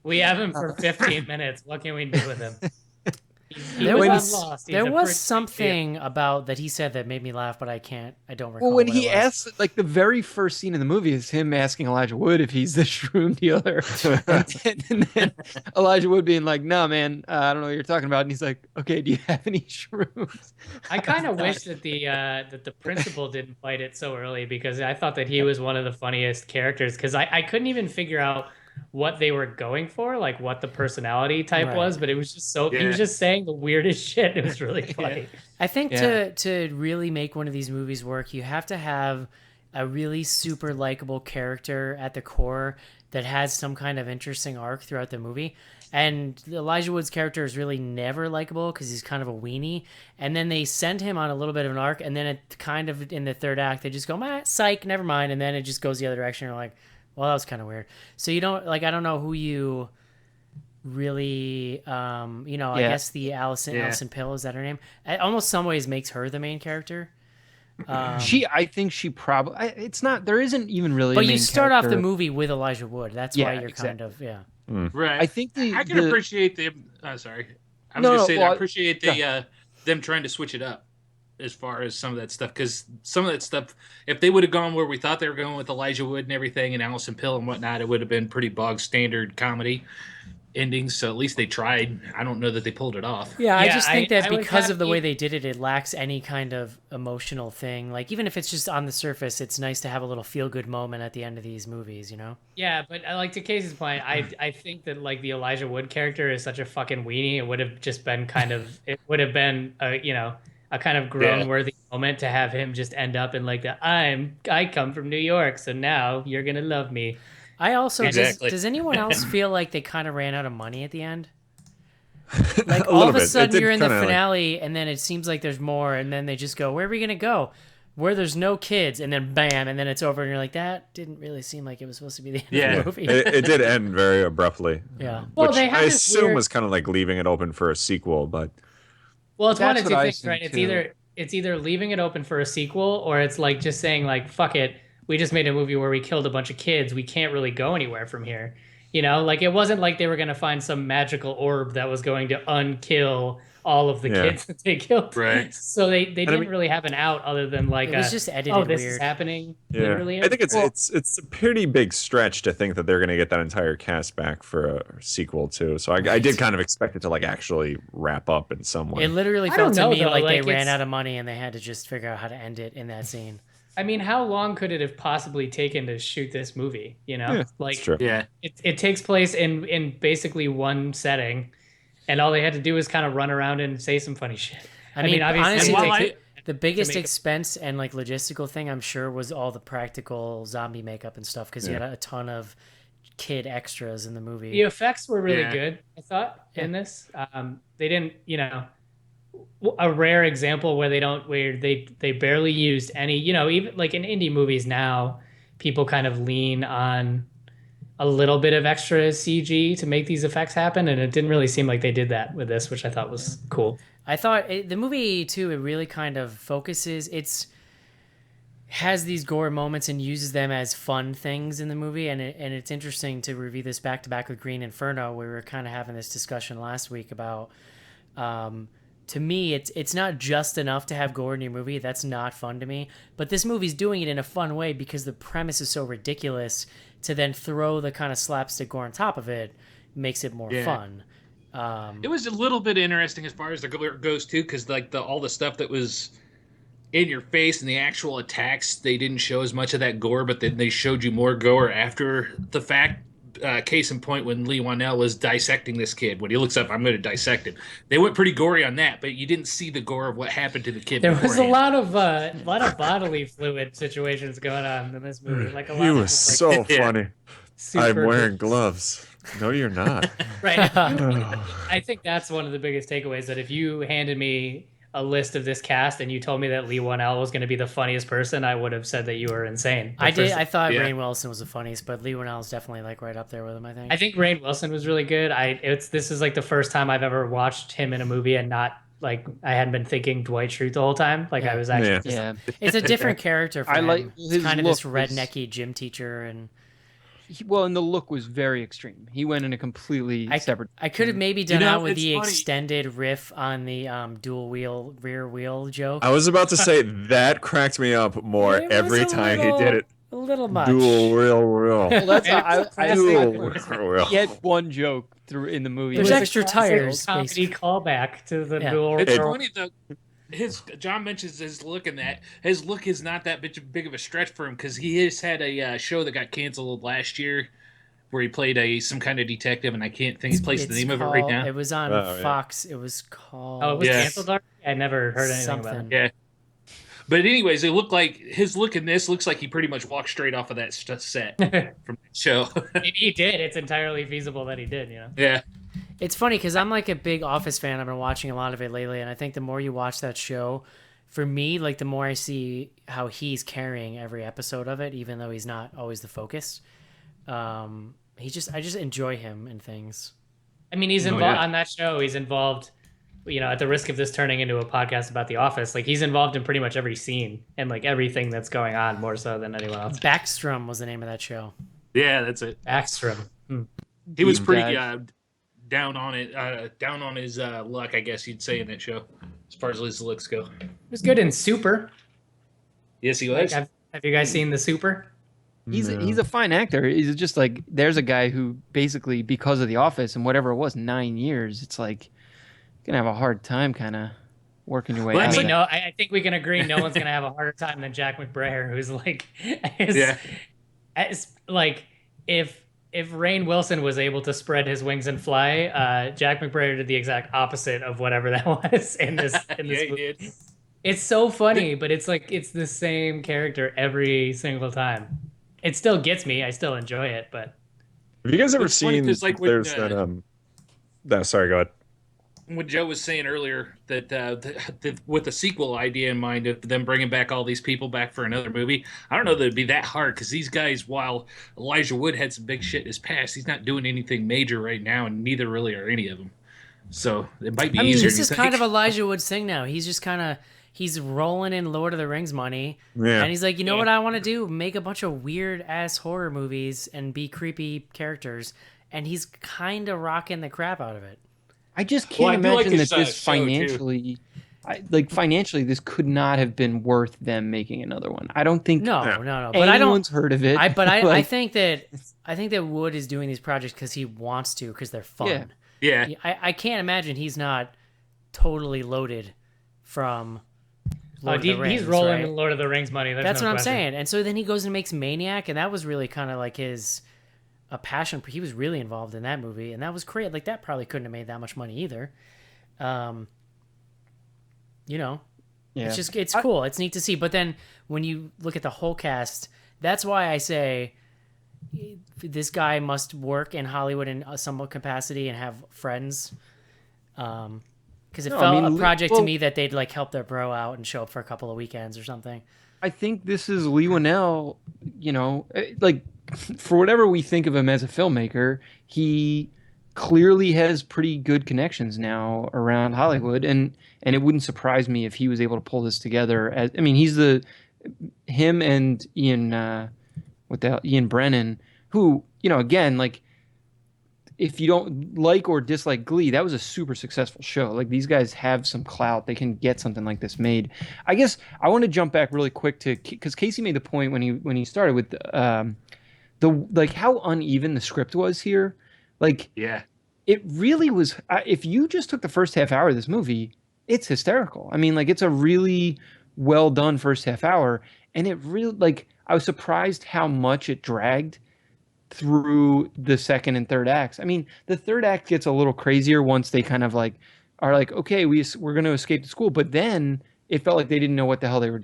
We have him for 15 minutes. What can we do with him? There was something about that he said that made me laugh, but I don't recall. Well, when he asks, like the very first scene in the movie is him asking Elijah Wood if he's the shroom dealer, and then Elijah Wood being like, "No, man, I don't know what you're talking about," and he's like, "Okay, do you have any shrooms?" I kind of wish that the principal didn't fight it so early, because I thought that he was one of the funniest characters, because I couldn't even figure out what they were going for, like what the personality type was, but it was just he was just saying the weirdest shit. It was really funny. I think to really make one of these movies work, you have to have a really super likable character at the core that has some kind of interesting arc throughout the movie. And Elijah Wood's character is really never likable because he's kind of a weenie. And then they send him on a little bit of an arc, and then it kind of in the third act they just go, psych, never mind, and then it just goes the other direction. You're like, well, that was kind of weird. So you don't I don't know who you really, I guess the Allison Pill, is that her name? It almost some ways makes her the main character. I think she probably, it's not, there isn't even really. But you start off the movie with Elijah Wood. That's why you're kind of, Right. I think I can appreciate them. Sorry. I was going to say that I appreciate them trying to switch it up as far as some of that stuff, because some of that stuff, if they would have gone where we thought they were going with Elijah Wood and everything and Allison Pill and whatnot, it would have been pretty bog standard comedy endings. So at least they tried. I don't know that they pulled it off. Yeah, I just think that because of the way they did it, it lacks any kind of emotional thing. Like, even if it's just on the surface, it's nice to have a little feel-good moment at the end of these movies, you know? Yeah, but like to Casey's point, I think that like the Elijah Wood character is such a fucking weenie. It would have just been it would have been a kind of groan-worthy moment to have him just end up in like I come from New York, so now you're gonna love me. I also does anyone else feel like they kind of ran out of money at the end? Like all of a sudden you're in the finale, and then it seems like there's more, and then they just go, "Where are we gonna go? Where there's no kids," and then bam, and then it's over, and you're like, "That didn't really seem like it was supposed to be the end of the movie." It did end very abruptly. Yeah, which I assume was kind of like leaving it open for a sequel, but. Well, it's one of two things, right? It's either leaving it open for a sequel, or it's like just saying like, fuck it, we just made a movie where we killed a bunch of kids. We can't really go anywhere from here. You know, like it wasn't like they were going to find some magical orb that was going to unkill all of the Yeah. kids that they killed. Right. So they didn't mean- really have an out other than like It was just edited oh, this is weird. happening. Yeah, Literally. I think it's a pretty big stretch to think that they're going to get that entire cast back for a sequel too. So I did kind of expect it to like actually wrap up in some way. It literally I felt don't to know, me though, like they like, ran it's- out of money and they had to just figure out how to end it in that scene. I mean, how long could it have possibly taken to shoot this movie? You know, Yeah, like that's true. Yeah. it takes place in basically one setting, and all they had to do was kind of run around and say some funny shit. I mean, obviously, honestly, it while takes- the biggest make it- expense and like logistical thing, I'm sure, was all the practical zombie makeup and stuff because you had a ton of kid extras in the movie. the effects were really Yeah. good. I thought in this, they didn't, a rare example where they barely used any, even like in indie movies now, people kind of lean on a little bit of extra CG to make these effects happen, and it didn't really seem like they did that with this, which I thought was cool. I thought the movie too. It really kind of focuses. Has these gore moments and uses them as fun things in the movie, and it's interesting to review this back to back with Green Inferno. We were kind of having this discussion last week about. To me, it's not just enough to have gore in your movie. That's not fun to me. But this movie's doing it in a fun way because the premise is so ridiculous. To then throw the kind of slapstick gore on top of it makes it more fun. It was a little bit interesting as far as the gore goes too, because like all the stuff that was in your face and the actual attacks, they didn't show as much of that gore, but then they showed you more gore after the fact. Case in point, when Lee Wanell was dissecting this kid, when he looks up, I'm going to dissect him. They went pretty gory on that, but you didn't see the gore of what happened to the kid. There was a beforehand. lot of bodily fluid situations going on in this movie. Like a lot He of was just, like, so funny. I'm super- wearing gloves. No, you're not. Right. I think that's one of the biggest takeaways, that if you handed me a list of this cast and you told me that Lee Wanell was going to be the funniest person, I would have said that you were insane. I did. I thought Yeah. Rainn Wilson was the funniest, but Lee Wanell is definitely like right up there with him. I think. Rainn Wilson was really good. This is like the first time I've ever watched him in a movie and not like I hadn't been thinking Dwight Schrute the whole time. Like I was actually Yeah. It's a different character for I him. like It's his kind of this look was- rednecky gym teacher, and Well, and the look was very extreme. He went in a completely separate. I could have maybe done know, out with it's the funny. extended riff on the dual wheel rear wheel joke. I was about to say that cracked me up more It was every a time little- he did it. A little much. Dual real. Well, that's I Dual think real. he had one joke through in the movie. There's It was a extra classic tires, comedy basically. callback to the Yeah. dual. It's Girl. funny though. John mentions his look in that. His look is not that big of a stretch for him because he has had a show that got canceled last year, where he played some kind of detective, and I can't think place the It's name of it right called- now. It was on Oh, yeah. Fox. It was called. Oh, it was Yeah. canceled already? I never heard anything about Something. it. Yeah. But anyways, it looked like his look in this looks like he pretty much walked straight off of that set from that show. Maybe he did. It's entirely feasible that he did, Yeah. It's funny because I'm like a big Office fan. I've been watching a lot of it lately, and I think the more you watch that show, for me, like the more I see how he's carrying every episode of it, even though he's not always the focus. I just enjoy him and things. I mean, he's Oh, involved yeah. on that show. He's involved, at the risk of this turning into a podcast about The Office, like he's involved in pretty much every scene and like everything that's going on, more so than anyone else. Backstrom was the name of that show. Yeah, that's it. Backstrom. He was Deep pretty dive. down on it, down on his luck, I guess you'd say, in that show, as far as his looks go. He was good in Super. Yes, he Like, was. have you guys seen the Super? He's a fine actor. He's just like there's a guy who basically because of The Office and whatever it was 9 years, it's like you're gonna have a hard time kind of working your way Well, out. that's of I mean, that. no, I think we can agree no one's gonna have a harder time than Jack McBrayer, who's like, Yeah. like if Rainn Wilson was able to spread his wings and fly, Jack McBrayer did the exact opposite of whatever that was in this Yeah, he movie. did. It's so funny, but it's like it's the same character every single time. It still gets me. I still enjoy it, but Have you guys ever It's funny seen? 'cause, like, when, there's that No, sorry, go ahead. When Joe was saying earlier that with the sequel idea in mind of them bringing back all these people back for another movie, I don't know that it'd be that hard because these guys, while Elijah Wood had some big shit in his past, he's not doing anything major right now, and neither really are any of them. So it might be I mean, easier. this than is you kind think. of Elijah Wood's thing now. He's just kind of he's rolling in Lord of the Rings money, Yeah. and he's like, you know what I want to do? Make a bunch of weird ass horror movies and be creepy characters, and he's kind of rocking the crap out of it. I just Well, can't I do like imagine his, that this show, too. financially, financially, this could not have been worth them making another one. I don't think No. But anyone's heard of it. I Like, think that Wood is doing these projects because he wants to, because they're fun. Yeah. I can't imagine he's not totally loaded from Lord of the Rings. He's rolling right? in Lord of the Rings money. That's no what I'm question. saying. And so then he goes and makes Maniac, and that was really kind of like a passion. He was really involved in that movie, and that was great. Like, that probably couldn't have made that much money either. It's cool. It's neat to see. But then when you look at the whole cast, that's why I say this guy must work in Hollywood in some capacity and have friends. Because it felt a project to me that they'd like help their bro out and show up for a couple of weekends or something. I think this is Lee Winnell, like, for whatever we think of him as a filmmaker, he clearly has pretty good connections now around Hollywood, and it wouldn't surprise me if he was able to pull this together. He's him and Ian Brennan, who, again, like, if you don't like or dislike Glee, that was a super successful show. Like, these guys have some clout. They can get something like this made. I guess I want to jump back really quick because Casey made the point when he started with how uneven the script was here. Like, Yeah. It really was. If you just took the first half hour of this movie, it's hysterical. I mean, like, it's a really well done first half hour, and it really, like, I was surprised how much it dragged through the second and third acts. I mean, the third act gets a little crazier once they kind of like are like, okay, we're going to escape the school, but then it felt like they didn't know what the hell they were,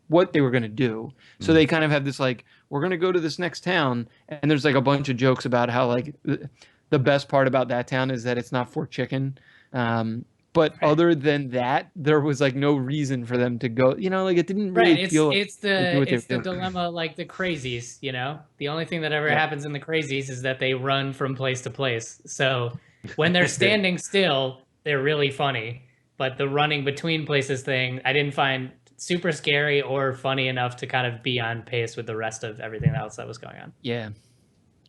what they were going to do. So they kind of have this like, we're going to go to this next town, and there's like a bunch of jokes about how like the best part about that town is that it's not Fort Chicken. But other than that, there was like no reason for them to go. Like, it didn't really feel. It's the dilemma, like the Crazies. The only thing that ever happens in the Crazies is that they run from place to place. So when they're standing still, they're really funny. But the running between places thing, I didn't find super scary or funny enough to kind of be on pace with the rest of everything else that was going on. Yeah.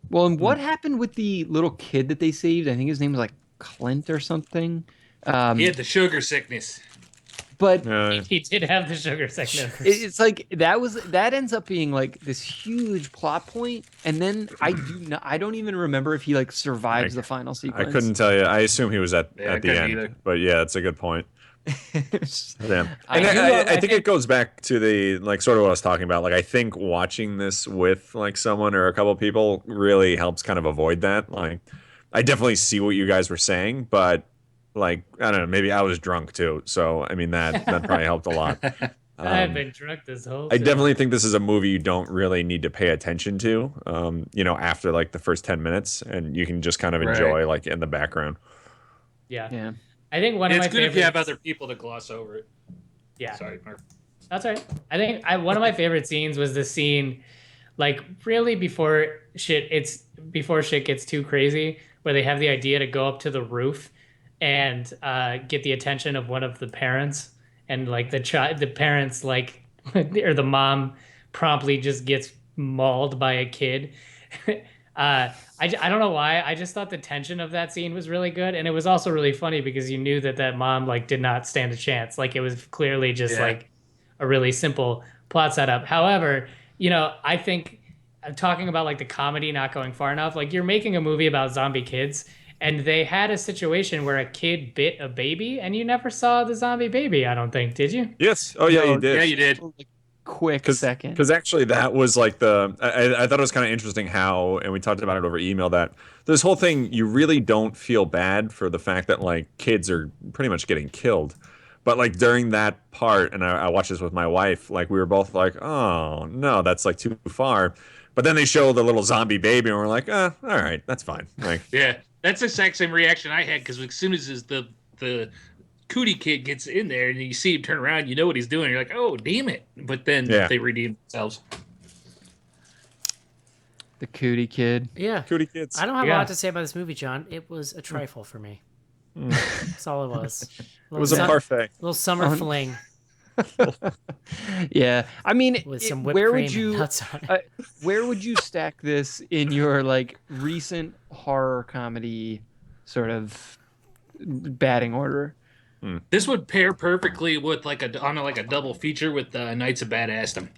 Well, and what happened with the little kid that they saved? I think his name was like Clint or something. He had the sugar sickness. But he did have the sugar sickness. It's like that ends up being like this huge plot point, and then I don't even remember if he like survives the final sequence. I couldn't tell you. I assume he was at the end. Either. But yeah, it's a good point. Damn. And I think it goes back to the like sort of what I was talking about. Like, I think watching this with like someone or a couple of people really helps kind of avoid that. Like, I definitely see what you guys were saying, but like, I don't know, maybe I was drunk too. So I mean that probably helped a lot. I've been drunk this whole I time. definitely think this is a movie you don't really need to pay attention to, after like the first 10 minutes, and you can just kind of enjoy like in the background. Yeah. I think one of my It's good favorites, if you have other people to gloss over it. Yeah. Sorry, Mark. That's all right. I think one of my favorite scenes was the scene, like, really before shit gets too crazy, where they have the idea to go up to the roof and get the attention of one of the parents, and like the parents like or the mom promptly just gets mauled by a kid. I don't know why. I just thought the tension of that scene was really good, and it was also really funny because you knew that mom like did not stand a chance. Like, it was clearly just like a really simple plot setup. However, I think talking about like the comedy not going far enough, like, you're making a movie about zombie kids, and they had a situation where a kid bit a baby, and you never saw the zombie baby, I don't think, did you? Yes. Oh yeah, you did. Yeah, you did. Quick second. Because actually that was like I thought it was kind of interesting how, and we talked about it over email, that this whole thing, you really don't feel bad for the fact that like kids are pretty much getting killed. But like during that part, and I watched this with my wife, like we were both like, oh no, that's like too far. But then they show the little zombie baby, and we're like, all right, that's fine. Like, yeah, that's the exact same reaction I had, because as soon as the Cootie kid gets in there and you see him turn around, you know what he's doing. You're like, oh, damn it. But then they redeem themselves. The Cootie kid. Yeah. Cootie kids. I don't have a lot to say about this movie, John. It was a trifle for me. That's all it was. It was a parfait. Little summer fling. Yeah, I mean, With some whipped where cream would you and nuts on it. where would you stack this in your like recent horror comedy sort of batting order. This would pair perfectly with like a double feature with Knights of Badassdom.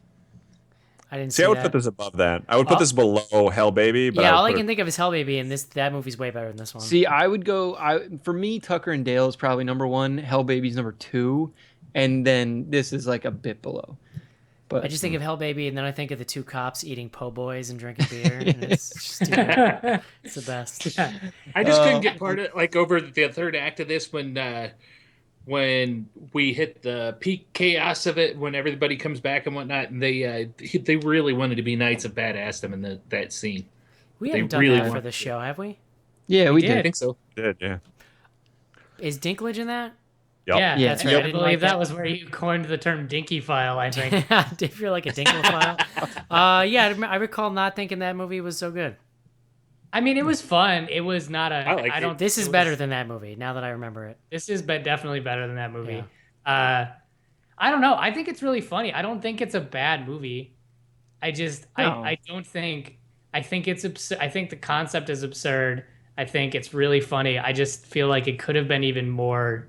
I didn't See, see I would that. put this above that. I would put this below Hell Baby, but Yeah, I all would I put can it, think of is Hell Baby, and that movie's way better than this one. See, I would go. For me, Tucker and Dale is probably number one. Hell Baby's number two, and then this is like a bit below. But I just think of Hell Baby, and then I think of the two cops eating po' boys and drinking beer, and it's just it's the best. I just couldn't get part of like over the third act of this when we hit the peak chaos of it, when everybody comes back and whatnot, and they really wanted to be Knights of Badassdom in that scene. We They haven't done really that for want the show, have we? yeah, we I did. think so. did, yeah. Is Dinklage in that? Yep. Yeah, Yeah. that's right. I I didn't believe like that it. was where you coined the term dinky file, I think. If you're like a Dinklage yeah, I recall not thinking that movie was so good. I mean, it was fun. It was not a. I liked I don't. This is it was- better than that movie. Now that I remember it. This is definitely better than that movie. I don't know. I think it's really funny. I don't think it's a bad movie. I just No. I don't think. I think it's absurd. I think the concept is absurd. I think it's really funny. I just feel like it could have been even more.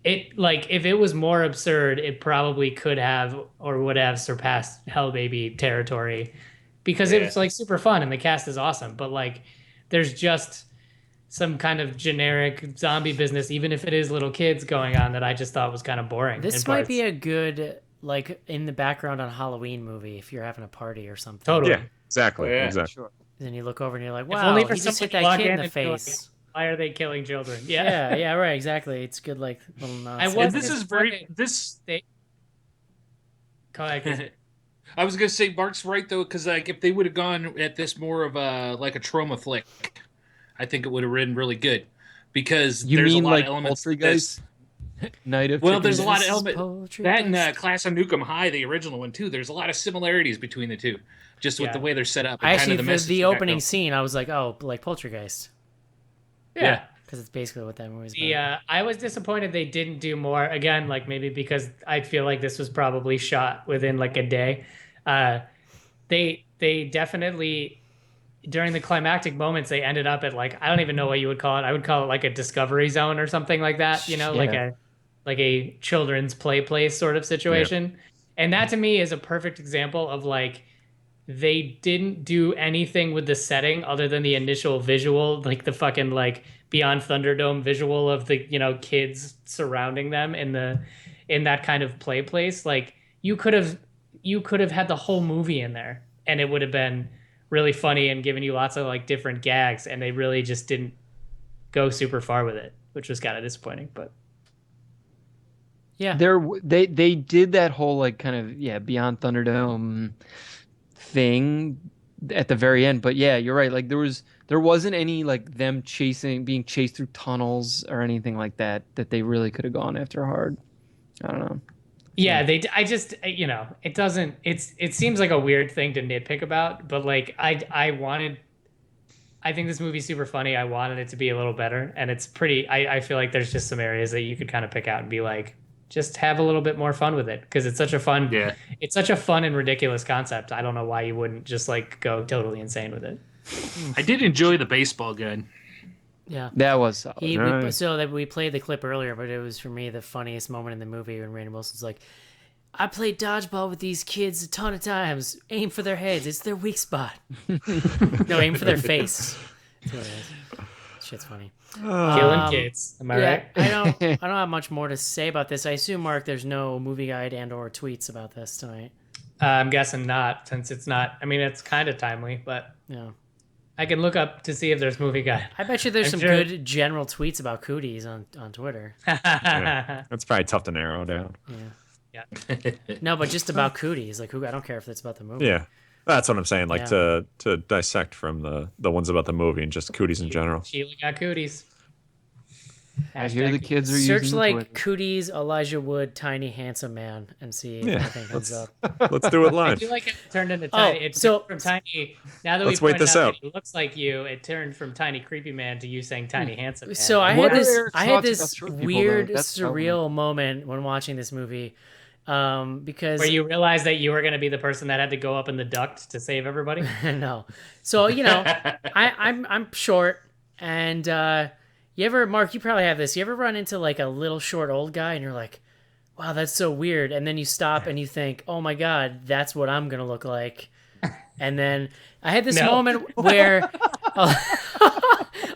If it was more absurd, it probably could have or would have surpassed Hell Baby territory, because it's like super fun and the cast is awesome. But like, there's just some kind of generic zombie business, even if it is little kids going on, that I just thought was kind of boring. This might be a good like in the background on Halloween movie if you're having a party or something. Totally. Yeah, exactly. Yeah. Exactly. Then you look over and you're like, If wow, only for he just hit someone that to kid in log the in and be like, face. Why are they killing children? Yeah. Yeah, right, exactly. It's good, like little nonsense. was- And this is very this. Go ahead, Chris. I was gonna say Mark's right though, because like if they would have gone at this more of a like a trauma flick, I think it would have been really good. Because You there's mean a lot like of elements. Poltergeist? Night of Well, there's a lot of This is elements. poetry That and dust. Class of Nukem High, the original one too. There's a lot of similarities between the two, just with Yeah. the way they're set up. And I kind actually, of the for message the you got opening going. scene, I was like, oh, like Poltergeist. Yeah. Because it's basically what that movie's about. The I was disappointed they didn't do more. Again, like maybe because I feel like this was probably shot within like a day. They definitely, during the climactic moments, they ended up at like, I don't even know what you would call it. I would call it like a discovery zone or something like that. You know, like a children's play place sort of situation. And that to me is a perfect example of like, they didn't do anything with the setting other than the initial visual, like the fucking like Beyond Thunderdome visual of the, you know, kids surrounding them in that kind of play place. Like you could have had the whole movie in there and it would have been really funny and given you lots of like different gags, and they really just didn't go super far with it, which was kind of disappointing. But Yeah. They did that whole like kind of Beyond Thunderdome thing at the very end, but yeah, you're right. Like there wasn't any like them being chased through tunnels or anything like that they really could have gone after hard. I don't know. yeah, I just, you know, it seems like a weird thing to nitpick about, but like I think this movie's super funny. I wanted it to be a little better, and it's pretty, I feel like there's just some areas that you could kind of pick out and be like, just have a little bit more fun with it, because it's such a fun and ridiculous concept. I don't know why you wouldn't just like go totally insane with it. I did enjoy the baseball gun. Yeah. That was solid. We played the clip earlier, but it was for me the funniest moment in the movie when Rainn Wilson's like, I played dodgeball with these kids a ton of times. Aim for their heads. It's their weak spot. No, aim for their face. That's what it is. Shit's funny. Killing kids. Am I right? I don't have much more to say about this. I assume, Mark, there's no movie guide and or tweets about this tonight. I'm guessing not, since it's not. I mean, it's kind of timely, but Yeah. I can look up to see if there's movie guide. I bet you there's some I'm sure- good general tweets about Cooties on Twitter. That's probably tough to narrow down. No, but just about Cooties. Like, I don't care if it's about the movie. Yeah. That's what I'm saying. Like Yeah. to dissect from the ones about the movie and just Cooties in general. Sheila got cooties. I hear the kids are Search using like Twitter. Cooties, Elijah Wood, tiny handsome man, and see if Yeah, anything comes up. Let's do it I live. feel like it turned into tiny. It so- turned from tiny. Now that Let's we wait pointed this out out. that he looks like you, it turned from tiny creepy man to you saying tiny handsome man. So I What had are this Eric's thoughts about this short people, weird, though? That's surreal moment when watching this movie, because where you realized that you were going to be the person that had to go up in the duct to save everybody. no. So I'm short, and You ever, Mark, you probably have this. You ever run into like a little short old guy and you're like, wow, that's so weird. And then you stop and you think, oh my God, that's what I'm going to look like. And then I had this moment where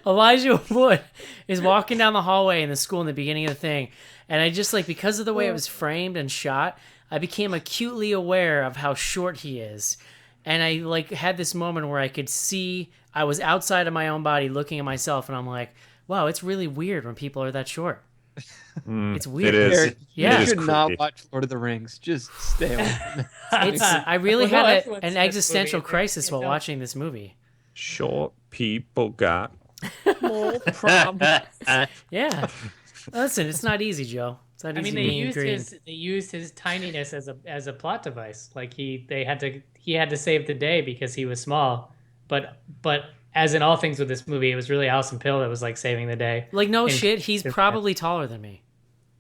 Elijah Wood is walking down the hallway in the school in the beginning of the thing. And I just like, because of the way it was framed and shot, I became acutely aware of how short he is. And I like had this moment where I could see, I was outside of my own body looking at myself and I'm like, wow, it's really weird when people are that short. It's weird. It is. Eric, Yeah. you It should is not creepy. watch Lord of the Rings. Just stay away from it. I really Well, no, had everyone's an in this existential movie. crisis while Don't- watching this movie. Short people got more problems. Yeah. Listen, it's not easy, Joe. It's not I easy mean, they being used green. his tininess as a plot device. Like he had to save the day because he was small. But as in all things with this movie, it was really Alison Pill that was like saving the day. Like, no And- shit, he's probably taller than me.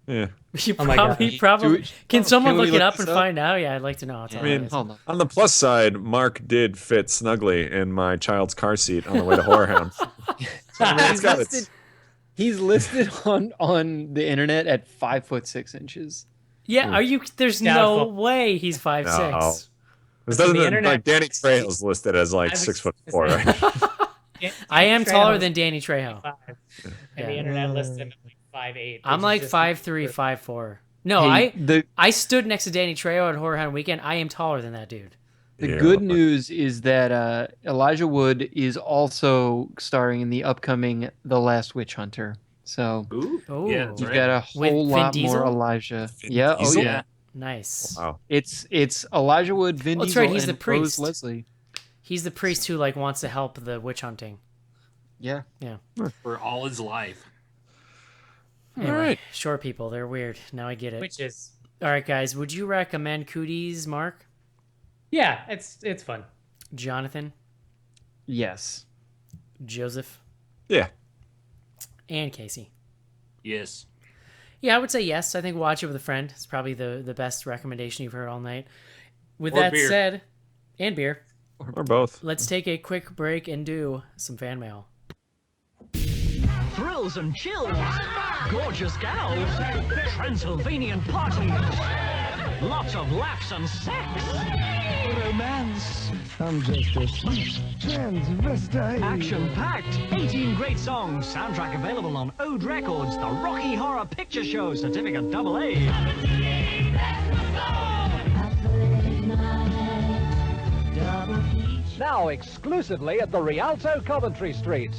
Yeah. He Oh my God. probably. Can someone Can we look it look up this and up? find out? Yeah, I'd like to know how tall he is. Hold on. On the plus side, Mark did fit snugly in my child's car seat on the way to Horror Hound. So, I mean, it's got its- He's listed on the internet at 5'6". Yeah, are you? There's no Doubtful. way he's 5'6". No. This on doesn't the internet- like Danny Trejo's listed as like I was 6'4", right? I am Trejo's taller than Danny Trejo. 5'5", and Yeah. the internet lists him at like 5'8". I'm which like is just- 5'3", 5'4". No, Hey, I stood next to Danny Trejo at Horror Hound Weekend. I am taller than that dude. The Yeah, good but- news is that Elijah Wood is also starring in the upcoming The Last Witch Hunter. So Ooh. Oh, Yeah, that's you've right. got a With whole Vin lot Diesel? more Elijah. Vin Yeah, Diesel? oh yeah. nice. Wow. It's Elijah Wood, Vin Oh, that's Diesel, right, he's and the priest. Rose Leslie. He's the priest who like wants to help the witch hunting. Yeah. For all his life. Anyway, right. short people, they're weird. Now I get it. Which is All right, guys, would you recommend Cooties, Mark? yeah, it's fun. Jonathan, Yes. Joseph, Yeah. and Casey? Yes. Yeah, I would say yes. I think watch it with a friend. It's probably the best recommendation you've heard all night. With Or that beer. said, and beer, Or both. let's take a quick break and do some fan mail. Thrills and chills, gorgeous gals, Transylvanian parties, lots of laughs and sex, romance, I'm just a sweet transvestite. action-packed, 18 great songs, soundtrack available on Ode Records, the Rocky Horror Picture Show, certificate AA. Now exclusively at the Rialto Coventry Street.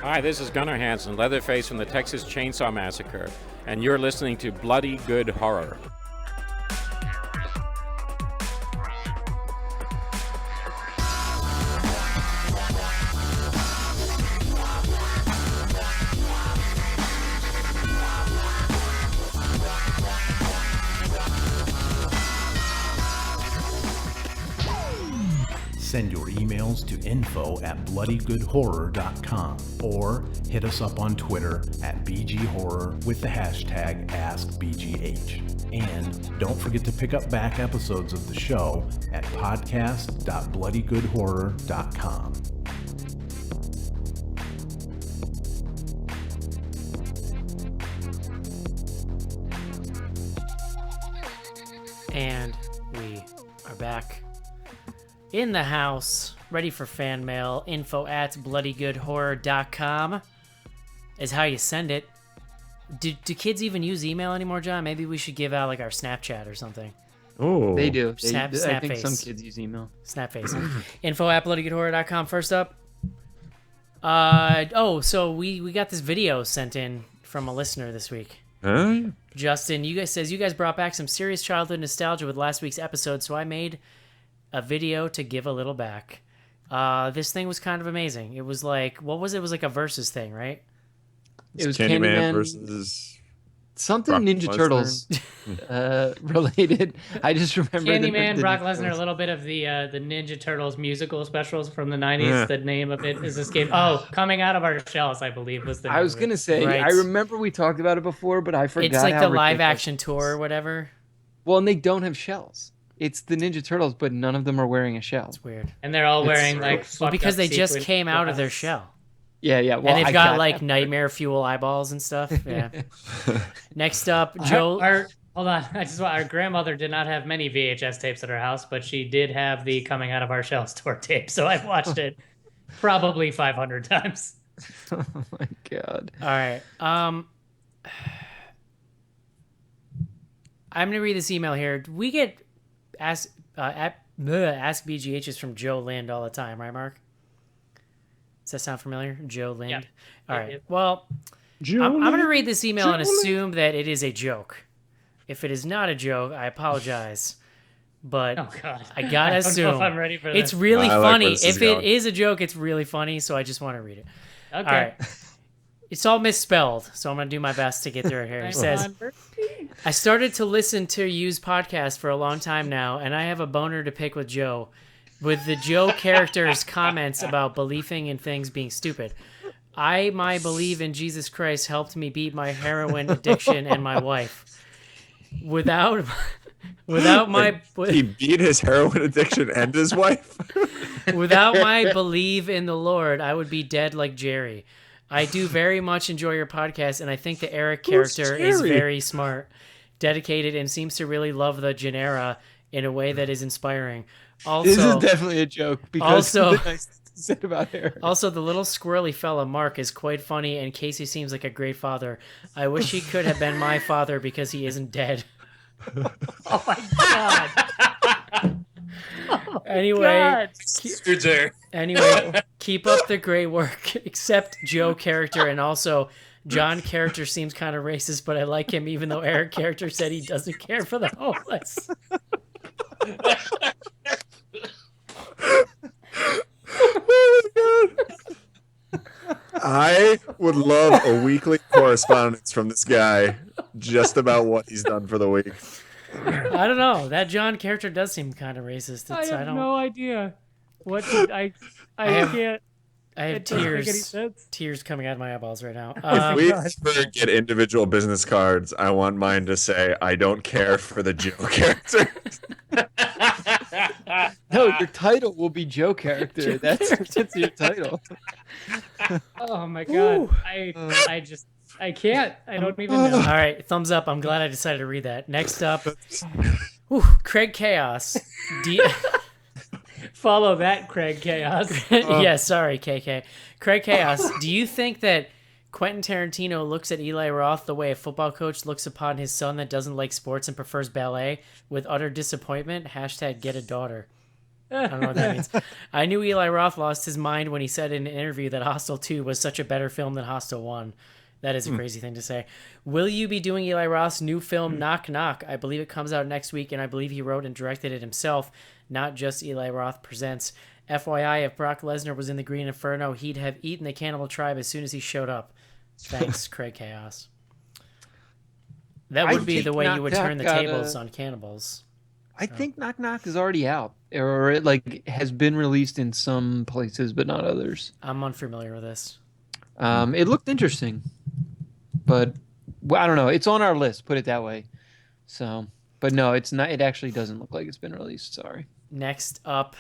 Hi, this is Gunnar Hansen, Leatherface from the Texas Chainsaw Massacre, and you're listening to Bloody Good Horror. Send your emails to info@bloodygoodhorror.com or hit us up on Twitter at BGHorror with the hashtag AskBGH. And don't forget to pick up back episodes of the show at podcast.bloodygoodhorror.com. And we are back in the house, ready for fan mail. info@bloodygoodhorror.com is how you send it. Do kids even use email anymore, John? Maybe we should give out like our Snapchat or something. Oh. They do. Snap- I think Snapface. some kids use email. Snapface. info@bloodygoodhorror.com. First up. So we got this video sent in from a listener this week. Huh? Justin, you guys brought back some serious childhood nostalgia with last week's episode, so I made a video to give a little back. This thing was kind of amazing. It was like, what was it? It was like a versus thing, right? It was Candyman Candyman versus something Brock Ninja Lesnar. Turtles related. I just remember Candyman, the Brock difference. Lesnar, a little bit of the Ninja Turtles musical specials from the 90s. Yeah. The name of it is escaped. Oh, Coming Out of Our Shells, I believe was the name I was of it. gonna say Right. I remember we talked about it before, but I forgot. It's like how the live ridiculous action it tour was. or whatever. Well, and they don't have shells. It's the Ninja Turtles, but none of them are wearing a shell. It's weird. And they're all wearing like Well, because fucked up they just sequin came out of their glasses. shell. Yeah, yeah. Well, And they've I got got like that. nightmare fuel eyeballs and stuff. Yeah. Next up, Joe. Hold on. Our grandmother did not have many VHS tapes at her house, but she did have the Coming Out of Our Shell store tape. So I've watched it probably 500 times. Oh my god. All right. I'm gonna read this email here. We get ask BGHs from Joe Lind all the time, right, Mark? Does that sound familiar? Joe Lind. Yep. All right. Yep. Well, I'm gonna read this email and assume that it is a joke. If it is not a joke, I apologize. But Oh god. I gotta I don't know assume if I'm ready for it's this. really I like funny. where this is If it going. is a joke, it's really funny. So I just want to read it. Okay. All right. It's all misspelled, so I'm gonna do my best to get through it here. He says, I started to listen to Yu's podcast for a long time now, and I have a boner to pick with Joe. With the Joe character's comments about believing in things being stupid. My believe in Jesus Christ helped me beat my heroin addiction and my wife. Without my He beat his heroin addiction and his wife. without my believe in the Lord, I would be dead like Jerry. I do very much enjoy your podcast, and I think the Eric character is Jerry? very smart, dedicated, and seems to really love the genera in a way that is inspiring. Also, This is definitely a joke because Also- of the nice things he said about Eric. Also, the little squirrely fella, Mark, is quite funny, and Casey seems like a great father. I wish he could have been my father because he isn't dead. Oh my god. Anyway, Dude's there. anyway, keep up the great work. Except Joe character, and also John character seems kind of racist, but I like him even though Eric character said he doesn't care for the homeless. I would love a weekly correspondence from this guy just about what he's done for the week. I don't know. That John character does seem kind of racist. I It's, have I don't. no idea. What did I have- can't. I have It doesn't make any tears. sense. Tears coming out of my eyeballs right now. If we ever get individual business cards, I want mine to say, I don't care for the Joe character. No, your title will be Joe character. That's your title. Oh my god. I can't. I don't even know. All right, thumbs up. I'm glad I decided to read that. Next up, Craig Chaos. Follow that, Craig Chaos. Yeah, sorry, KK. Craig Chaos. Do you think that Quentin Tarantino looks at Eli Roth the way a football coach looks upon his son that doesn't like sports and prefers ballet with utter disappointment? # get a daughter. I don't know what that means. I knew Eli Roth lost his mind when he said in an interview that Hostel 2 was such a better film than Hostel 1. That is a crazy thing to say. Will you be doing Eli Roth's new film, Knock Knock? I believe it comes out next week, and I believe he wrote and directed it himself, not just Eli Roth Presents. FYI, if Brock Lesnar was in the Green Inferno, he'd have eaten the Cannibal Tribe as soon as he showed up. Thanks, Craig Chaos. That would be the way you would turn the tables on cannibals. I think Knock Knock is already out, or it like has been released in some places, but not others. I'm unfamiliar with this. It looked interesting, but well, I don't know. It's on our list, put it that way. So, but no, it's not. It actually doesn't look like it's been released. Sorry. Next up,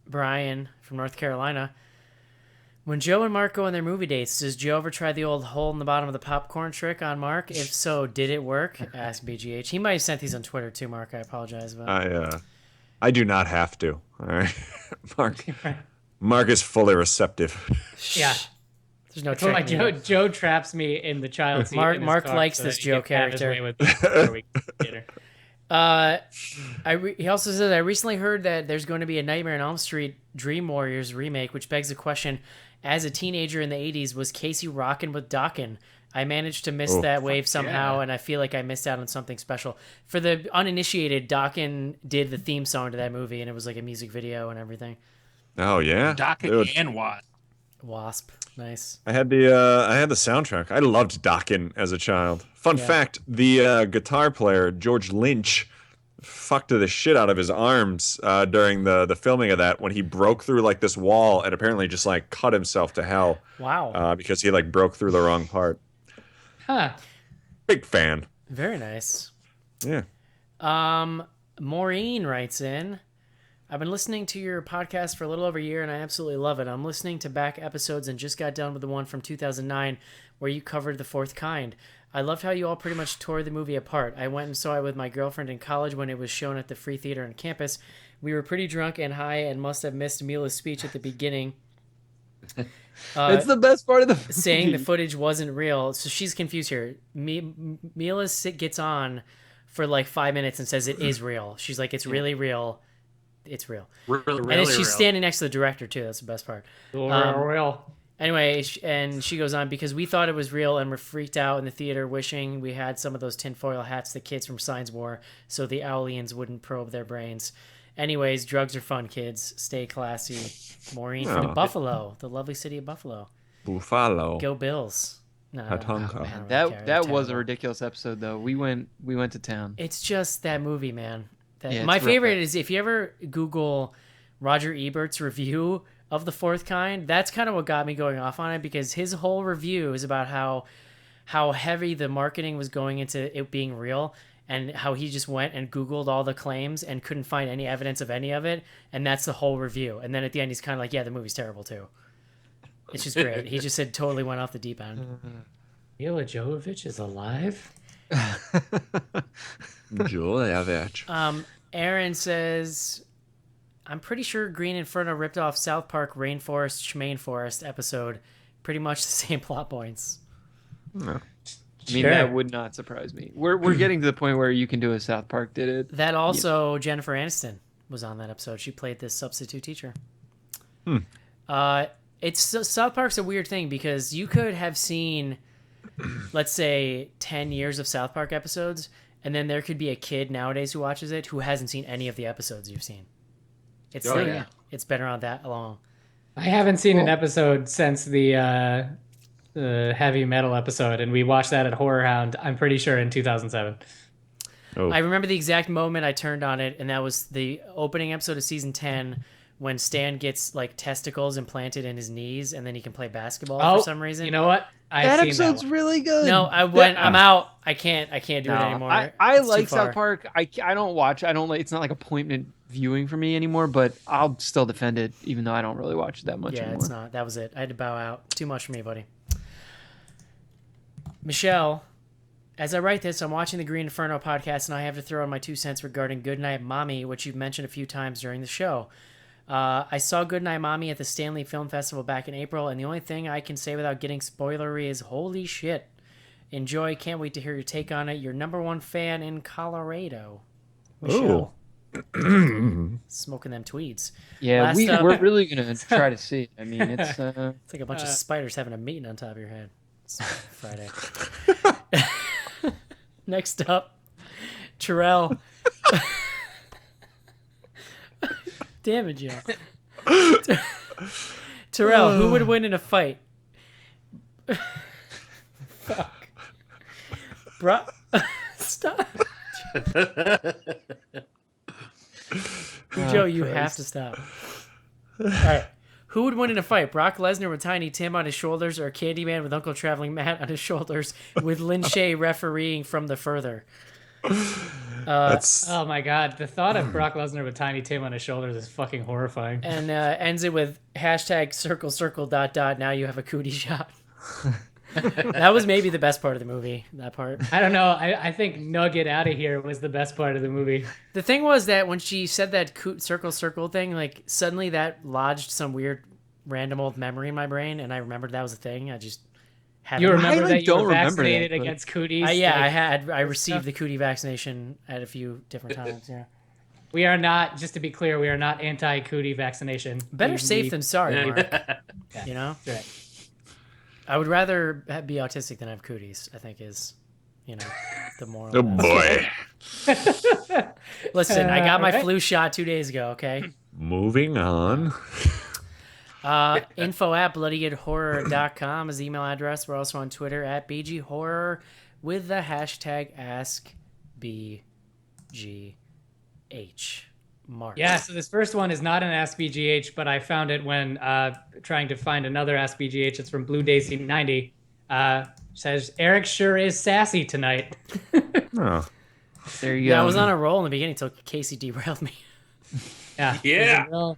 Brian from North Carolina. When Joe and Mark go on their movie dates, does Joe ever try the old hole in the bottom of the popcorn trick on Mark? If so, did it work? Ask BGH. He might have sent these on Twitter too, Mark. I apologize. But I do not have to. All right, Mark is fully receptive. Yeah. There's no That's why trick. Joe traps me in the child seat. Mark- in his Mark car likes so this that he Joe can have his character. way with me for a week later. He also says, I recently heard that there's going to be a Nightmare on Elm Street Dream Warriors remake, which begs the question, as a teenager in the 80s, was Casey rockin' with Dokken? I managed to miss that wave somehow, and I feel like I missed out on something special. For the uninitiated, Dokken did the theme song to that movie, and it was like a music video and everything. Oh yeah, Dokken and Wasp. Nice. I had the soundtrack. I loved Dokken as a child. Fun fact: the guitar player George Lynch fucked the shit out of his arms during the filming of that when he broke through like this wall and apparently just like cut himself to hell. Wow. Because he like broke through the wrong part. Huh. Big fan. Very nice. Yeah. Maureen writes in, I've been listening to your podcast for a little over a year and I absolutely love it. I'm listening to back episodes and just got done with the one from 2009 where you covered The Fourth Kind. I loved how you all pretty much tore the movie apart. I went and saw it with my girlfriend in college when it was shown at the Free Theater on campus. We were pretty drunk and high and must have missed Mila's speech at the beginning. It's the best part of the movie. Saying the footage wasn't real. So she's confused here. Mila gets on for like 5 minutes and says it is real. She's like, it's really real. It's real. Really, and she's standing next to the director too. That's the best part. Real. Anyway, and she goes on, because we thought it was real and were freaked out in the theater, wishing we had some of those tinfoil hats the kids from Signs wore so the aliens wouldn't probe their brains. Anyways, drugs are fun, kids. Stay classy. Maureen from Buffalo, the lovely city of Buffalo. Buffalo. Go Bills. No, Tatanka. That was a ridiculous episode, though. We went to town. It's just that movie, man. Yeah, my favorite is if you ever Google Roger Ebert's review of The Fourth Kind, that's kind of what got me going off on it, because his whole review is about how heavy the marketing was going into it being real, and how he just went and Googled all the claims and couldn't find any evidence of any of it, and that's the whole review. And then at the end, he's kind of like, yeah, the movie's terrible too. It's just great. He just said totally went off the deep end. Mila Jovovich is alive? Jovovich. Aaron says, I'm pretty sure Green Inferno ripped off South Park Rainforest Schmain Forest episode. Pretty much the same plot points. No. I mean, that would not surprise me. We're getting to the point where you can do a South Park did it. That also, Jennifer Aniston was on that episode. She played this substitute teacher. South Park's a weird thing, because you could have seen, let's say, 10 years of South Park episodes, and then there could be a kid nowadays who watches it who hasn't seen any of the episodes you've seen. It's been around that long. I haven't seen an episode since the heavy metal episode, and we watched that at Horror Hound, I'm pretty sure, in 2007. I remember the exact moment I turned on it, and that was the opening episode of season 10, when Stan gets like testicles implanted in his knees, and then he can play basketball for some reason. You know what? That episode's really good. No, I'm out. I can't do it anymore. I like South Park. I don't watch. I don't like. It's not like appointment viewing for me anymore. But I'll still defend it, even though I don't really watch it that much anymore. Yeah, it's not. That was it. I had to bow out. Too much for me, buddy. Michelle, as I write this, I'm watching the Green Inferno podcast, and I have to throw in my 2 cents regarding Goodnight Mommy, which you've mentioned a few times during the show. I saw Goodnight Mommy at the Stanley Film Festival back in April, and the only thing I can say without getting spoilery is holy shit. Enjoy. Can't wait to hear your take on it. Your number 1 fan in Colorado. Michelle. Smoking them tweeds. Yeah, we're really going to try to see it. I mean, it's like a bunch of spiders having a meeting on top of your head. It's Friday. Next up, Terrell. Damn it, Joe. Terrell, who would win in a fight? Fuck. Stop. Joe, you have to stop. All right. Who would win in a fight? Brock Lesnar with Tiny Tim on his shoulders, or Candyman with Uncle Traveling Matt on his shoulders, with Lin Shay refereeing from the further? Oh my god, the thought of Brock Lesnar with Tiny Tim on his shoulders is fucking horrifying. And ends it with #circle. Now you have a cootie shot. That was maybe the best part of the movie, that part. I don't know. I think Nugget out of here was the best part of the movie. The thing was that when she said that circle thing, like suddenly that lodged some weird random old memory in my brain, and I remembered that was a thing. I just had. You remember that you were vaccinated against cooties? I received the cootie vaccination at a few different times. Yeah. We are not, just to be clear, we are not anti-cootie vaccination. Better safe than sorry, Mark. You know? Right. I would rather be autistic than have cooties, I think is, the moral. Oh, boy. Listen, I got my flu shot 2 days ago, okay? Moving on. info@bloodygoodhorror.com is the email address. We're also on Twitter @BGHorror with the hashtag AskBGH. Mark. Yeah, so this first one is not an Ask BGH, but I found it when trying to find another Ask BGH. It's from Blue Daisy 90. Says, Eric sure is sassy tonight. Oh. There you Yeah, go. I was on a roll in the beginning until Casey derailed me. Yeah. Yeah.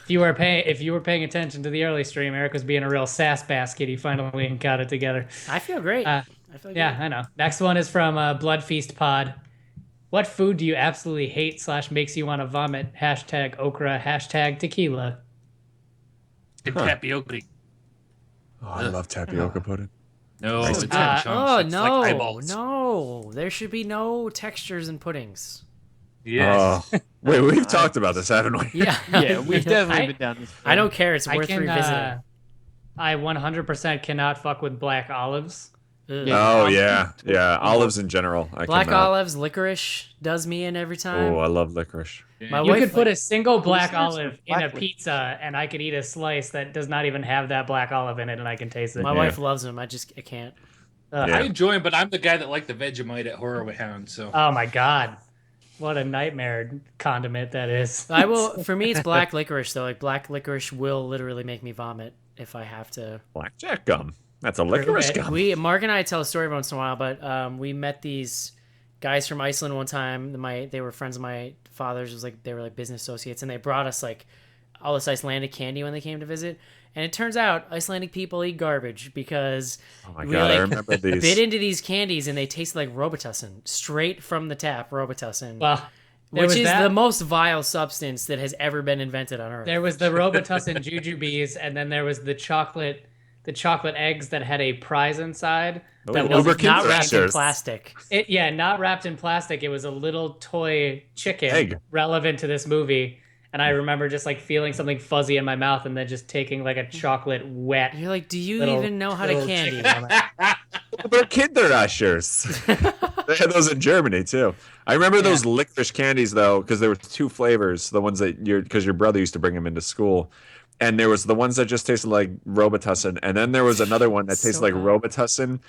If you were paying attention to the early stream, Eric was being a real sass basket. He finally got it together. I feel great. I feel Yeah, good. I know. Next one is from Blood Feast Pod. What food do you absolutely hate / makes you want to vomit? #okra, #tequila. Tapioca. Oh, I love tapioca pudding. No, it's in Oh chunks. It's no, like eyeballs. no! There should be no textures in puddings. Yes. Oh, wait, we've talked about this, haven't we? Yeah, Yeah, we've definitely been down this. I don't care. It's worth revisiting. I 100% cannot fuck with black olives. Ugh. Oh yeah, olives in general. I Black cannot. olives, licorice does me in every time. Oh, I love licorice. My You wife could put a single black seriously, olive in a black pizza, and I could eat a slice that does not even have that black olive in it, and I can taste it. My wife loves them. I can't. I enjoy them, but I'm the guy that liked the Vegemite at Horror Hound. So. Oh my god, what a nightmare condiment that is. I will. For me, it's black licorice though. Like black licorice will literally make me vomit if I have to. Blackjack gum. That's a licorice gum. Mark and I tell a story once in a while, but we met these guys from Iceland one time. They were friends of my father's. It was like they were like business associates, and they brought us like all this Icelandic candy when they came to visit. And it turns out Icelandic people eat garbage because I remember these. Bit into these candies and they taste like Robitussin, straight from the tap. Robitussin. Well, which is the most vile substance that has ever been invented on Earth. There was the Robitussin jujubes, and then there was the chocolate eggs that had a prize inside. That was not wrapped in plastic. Not wrapped in plastic. It was a little toy chicken Egg. relevant to this movie. And I remember just like feeling something fuzzy in my mouth and then just taking like a chocolate wet. You're like, do you even know how to candy? They're Kinderashers. They had those in Germany too. I remember those licorice candies though, because there were two flavors. The ones that because your brother used to bring them into school, and there was the ones that just tasted like Robitussin, and then there was another one that tasted like Robitussin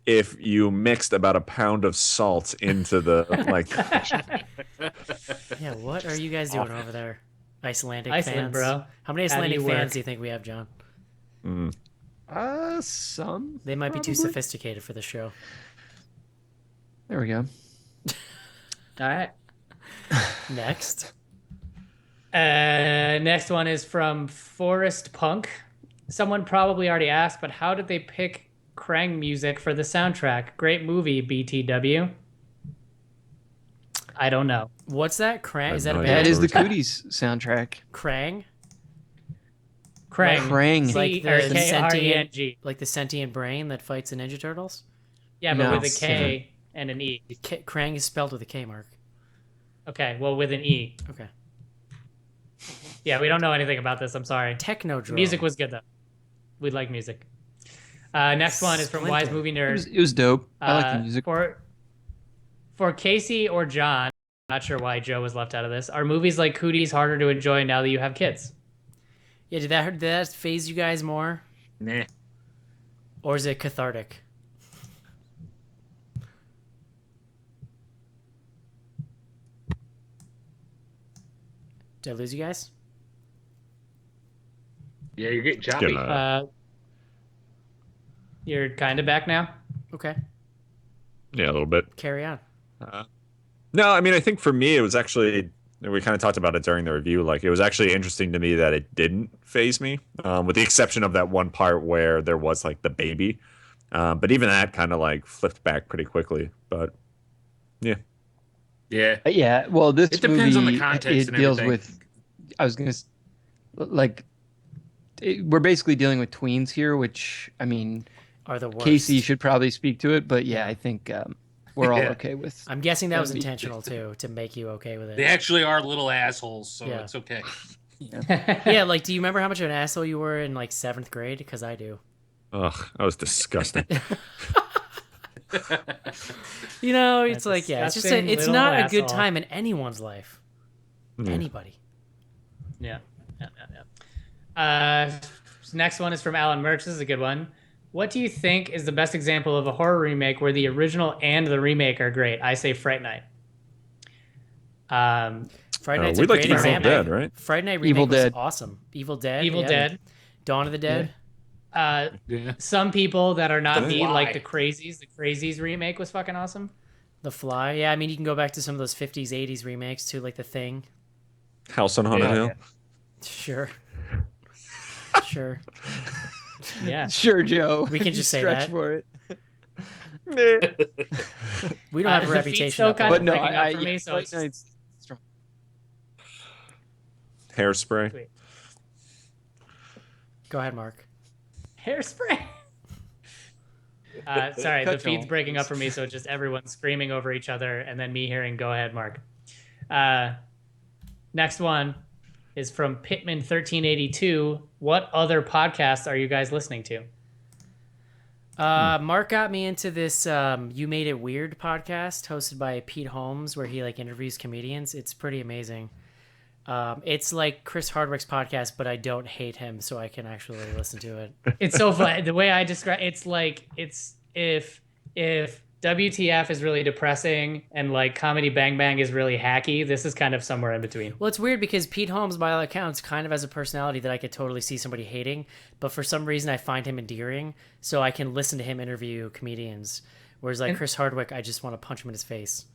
if you mixed about a pound of salt into the like. Yeah, what are you guys doing over there? Iceland, fans, bro. How many Icelandic fans do you think we have, John? Some. They might be too sophisticated for the show. There we go. All right. Next. Next one is from Forest Punk. Someone probably already asked, but how did they pick Krang music for the soundtrack? Great movie, BTW. I don't know. What's that? Krang? Is that a band? That is the Cooties soundtrack. Krang? Krang. Like the K-R-E-N-G. like the sentient brain that fights the Ninja Turtles? Yeah, but with a K and an E. Krang is spelled with a K, Mark. Okay, well, with an E. Okay. Yeah, we don't know anything about this. I'm sorry. Technodrome. Music was good, though. We like music. Next one is from Wise Movie Nerd. It was dope. I like the music. For Casey or John, not sure why Joe was left out of this, are movies like Cooties harder to enjoy now that you have kids? Yeah, did that phase you guys more? Nah. Or is it cathartic? Did I lose you guys? Yeah, you're getting choppy. You're kind of back now? Okay. Yeah, a little bit. Carry on. No, I mean, I think for me, it was actually, we kind of talked about it during the review, like it was actually interesting to me that it didn't phase me, with the exception of that one part where there was like the baby. But even that kind of like flipped back pretty quickly. But yeah. Yeah. Yeah. Well, this it depends movie, on the context. It deals with, we're basically dealing with tweens here, which, I mean, are the worst. Casey should probably speak to it, but yeah, I think we're all okay with. I'm guessing that was intentional too, to make you okay with it. They actually are little assholes, so it's okay. Yeah, like, do you remember how much of an asshole you were in like 7th grade? Because I do. Ugh, that was disgusting. You know, it's like, yeah, it's just it's not a good time in anyone's life. Anybody. Yeah. Next one is from Alan Murch. This is a good one. What do you think is the best example of a horror remake where the original and the remake are great? I say Fright Night. Fright Night's a great example. Evil Dead, right? Fright Night remake was awesome. Evil Dead. Dead. Dawn of the Dead. Some people that are not me like the Crazies. The Crazies remake was fucking awesome. The Fly. Yeah, I mean, you can go back to some of those 50s, 80s remakes too, like The Thing. House on Haunted Hill. Sure. Sure. Yeah. Sure, Joe. We can if you just say stretch that. for it. We don't have a the feet's reputation. still up kind there. of breaking up for me, so Fright it's Night's Hairspray. Sweet. Go ahead, Mark. Hairspray. Sorry, the Cut feed's Joel, breaking up please. for me, so it's just everyone screaming over each other, and then me hearing "Go ahead, Mark." Next one is from Pittman1382. What other podcasts are you guys listening to? Mark got me into this You Made It Weird podcast hosted by Pete Holmes, where he like interviews comedians. It's pretty amazing. It's like Chris Hardwick's podcast, but I don't hate him, so I can actually listen to it. It's so fun. The way I describe it's like it's if WTF is really depressing and like Comedy Bang Bang is really hacky, this is kind of somewhere in between. Well, it's weird because Pete Holmes, by all accounts, kind of has a personality that I could totally see somebody hating, but for some reason I find him endearing, so I can listen to him interview comedians. Whereas like Chris Hardwick, I just want to punch him in his face.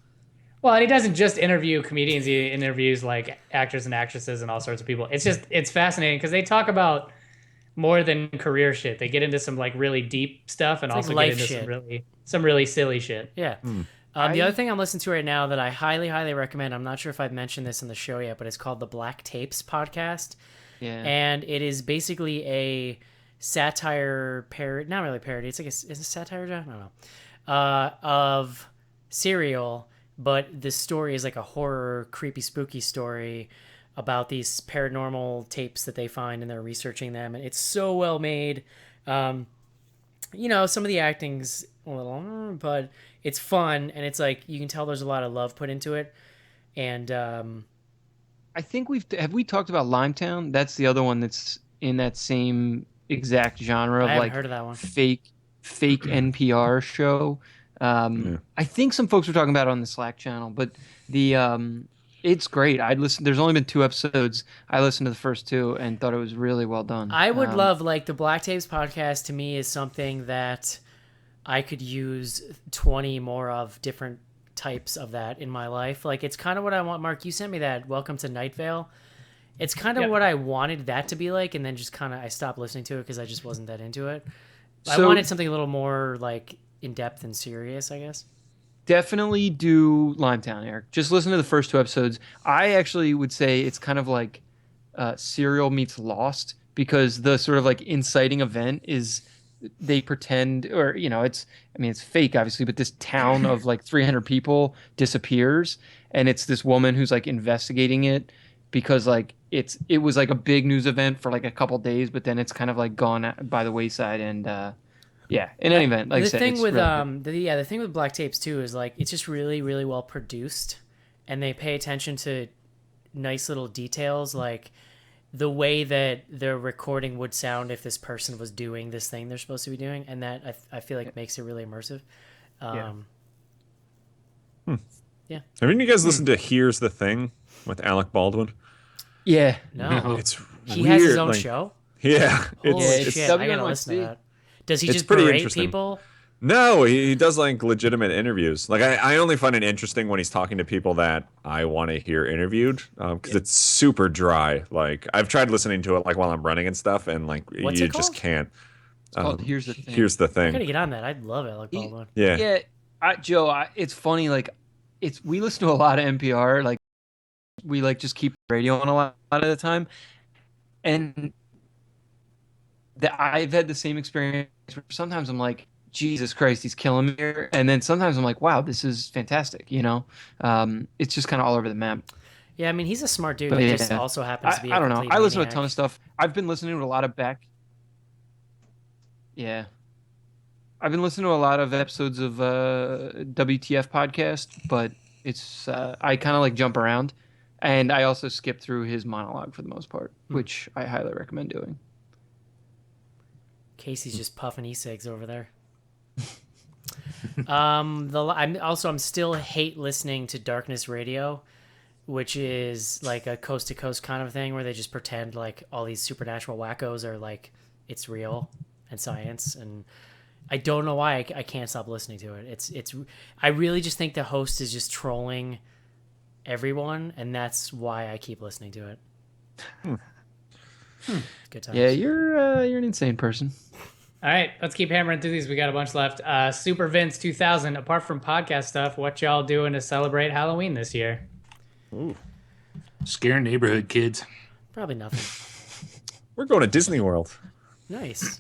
Well, and he doesn't just interview comedians; he interviews like actors and actresses and all sorts of people. It's fascinating because they talk about more than career shit. They get into some like really deep stuff and It's also like get life into shit. some really silly shit. Yeah. The other thing I'm listening to right now that I highly, highly recommend, I'm not sure if I've mentioned this in the show yet, but it's called the Black Tapes podcast. Yeah. And it is basically a satire parody, not really parody, it's like is it satire, John? I don't know. Of Serial, but the story is like a horror, creepy, spooky story about these paranormal tapes that they find and they're researching them. And it's so well made. You know, some of the acting's a little, but it's fun. And it's like, you can tell there's a lot of love put into it. And I think have we talked about Limetown? That's the other one that's in that same exact genre of I haven't like heard of that one. fake NPR show. I think some folks were talking about it on the Slack channel, but the it's great. There's only been 2 episodes. I listened to the first 2 and thought it was really well done. I would love, like, the Black Tapes podcast to me is something that I could use 20 more of different types of that in my life. Like, it's kind of what I want. Mark, you sent me that Welcome to Night Vale. It's kind of what I wanted that to be like, and then just kind of I stopped listening to it because I just wasn't that into it. I wanted something a little more, like, in-depth and serious, I guess. Definitely do Limetown, Eric. Just listen to the first 2 episodes. I actually would say it's kind of like Serial meets Lost, because the sort of like inciting event is they pretend, or it's fake obviously, but this town of like 300 people disappears, and it's this woman who's like investigating it because like it was like a big news event for like a couple days, but then it's kind of like gone by the wayside. And yeah, in any event, like the I said, thing it's with really the thing with Black Tapes too is like it's just really, really well produced, and they pay attention to nice little details, like the way that the recording would sound if this person was doing this thing they're supposed to be doing, and that I feel like makes it really immersive. Yeah. Haven't you guys listened to Here's the Thing with Alec Baldwin? Yeah. No. It's he weird. has his own like, show? Yeah. Holy It's shit, I gotta listen to that. Does he it's just pretty berate interesting. people? No, he does like legitimate interviews. Like I only find it interesting when he's talking to people that I want to hear interviewed, because it's super dry. Like I've tried listening to it like while I'm running and stuff, and like What's you it just called? can't. It's called Here's the Thing. Here's the I Thing. gotta get on that. I'd love it, like Baldwin. Yeah. Joe, it's funny. Like we listen to a lot of NPR. Like we like just keep the radio on a lot of the time, and I've had the same experience. Where sometimes I'm like, Jesus Christ, he's killing me here, and then sometimes I'm like, wow, this is fantastic. It's just kind of all over the map. Yeah, I mean he's a smart dude. But He yeah. just also happens to be. I don't know. complete I listen to a maniac. ton of stuff. I've been listening to a lot of Yeah. I've been listening to a lot of episodes of WTF podcast, but it's I kind of like jump around, and I also skip through his monologue for the most part, which I highly recommend doing. Casey's just puffing e-cigs over there. I'm still hate listening to Darkness Radio, which is like a coast to coast kind of thing where they just pretend like all these supernatural wackos are like it's real and science, and I don't know why I can't stop listening to it. It's I really just think the host is just trolling everyone, and that's why I keep listening to it. Good times. Yeah, you're an insane person. All right, let's keep hammering through these. We got a bunch left. Super Vince 2000. Apart from podcast stuff, what y'all doing to celebrate Halloween this year? Ooh. Scaring neighborhood kids. Probably nothing. We're going to Disney World. Nice.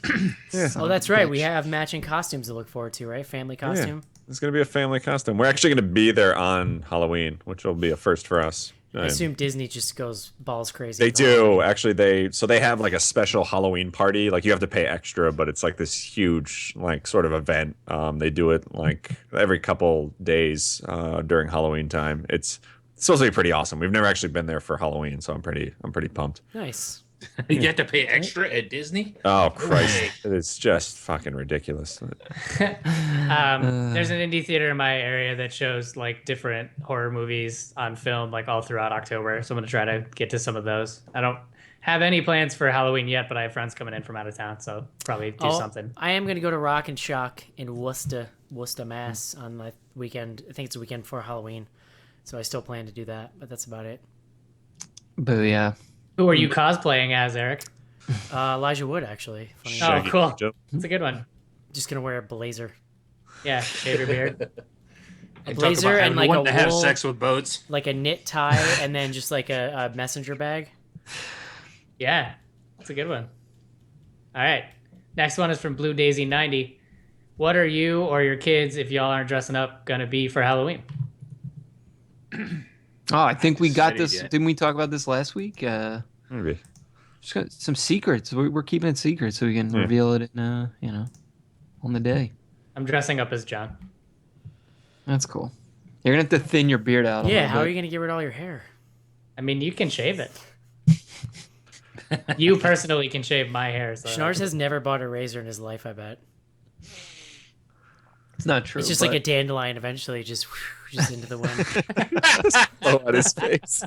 Yeah. Oh, that's right. We have matching costumes to look forward to, right? Family costume. Yeah. It's going to be a family costume. We're actually going to be there on Halloween, which will be a first for us. I assume Disney just goes balls crazy. They do actually. They have like a special Halloween party. Like you have to pay extra, but it's like this huge like sort of event. They do it like every couple days during Halloween time. It's supposed to be pretty awesome. We've never actually been there for Halloween, so I'm pretty pumped. Nice. You have to pay extra at Disney? Oh Christ! It's just fucking ridiculous. There's an indie theater in my area that shows like different horror movies on film like all throughout October. So I'm gonna try to get to some of those. I don't have any plans for Halloween yet, but I have friends coming in from out of town, so probably do something. I am gonna go to Rock and Shock in Worcester, Mass on the weekend. I think it's a weekend before Halloween, so I still plan to do that. But that's about it. But yeah. Who are you cosplaying as, Eric? Elijah Wood, actually. Funny. Oh, cool. That's a good one. Just gonna wear a blazer. Yeah, shave your beard. A blazer and like a wool, have sex with boats, like a knit tie, and then just like a messenger bag. Yeah, that's a good one. All right, next one is from Blue Daisy 90. What are you or your kids, if y'all aren't dressing up, gonna be for Halloween? Oh, I think we got this. Didn't we talk about this last week? Maybe. Just got some secrets. We're keeping it secret so we can reveal it in, on the day. I'm dressing up as John. That's cool. You're gonna have to thin your beard out. Yeah, how are you gonna get rid of all your hair? I mean, you can shave it. You personally can shave my hair. So Schnars has never bought a razor in his life, I bet. It's not true. It's just like a dandelion eventually, just into the wind. Blow out his face.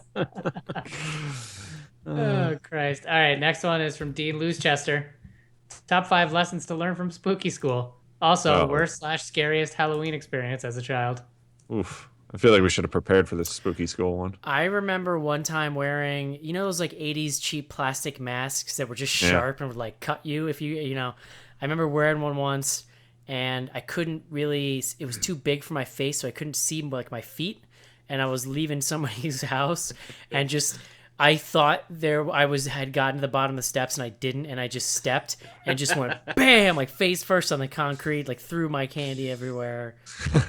Oh, Christ. All right, next one is from Dean Losechester. Top 5 lessons to learn from spooky school. Also, worst/scariest Halloween experience as a child. Oof. I feel like we should have prepared for this spooky school one. I remember one time wearing, those like 80s cheap plastic masks that were just sharp and would like cut you if you. I remember wearing one once and I couldn't really, it was too big for my face, so I couldn't see like my feet. And I was leaving somebody's house and just, I thought had gotten to the bottom of the steps and I didn't, and I just stepped and just went bam, like face first on the concrete, like threw my candy everywhere.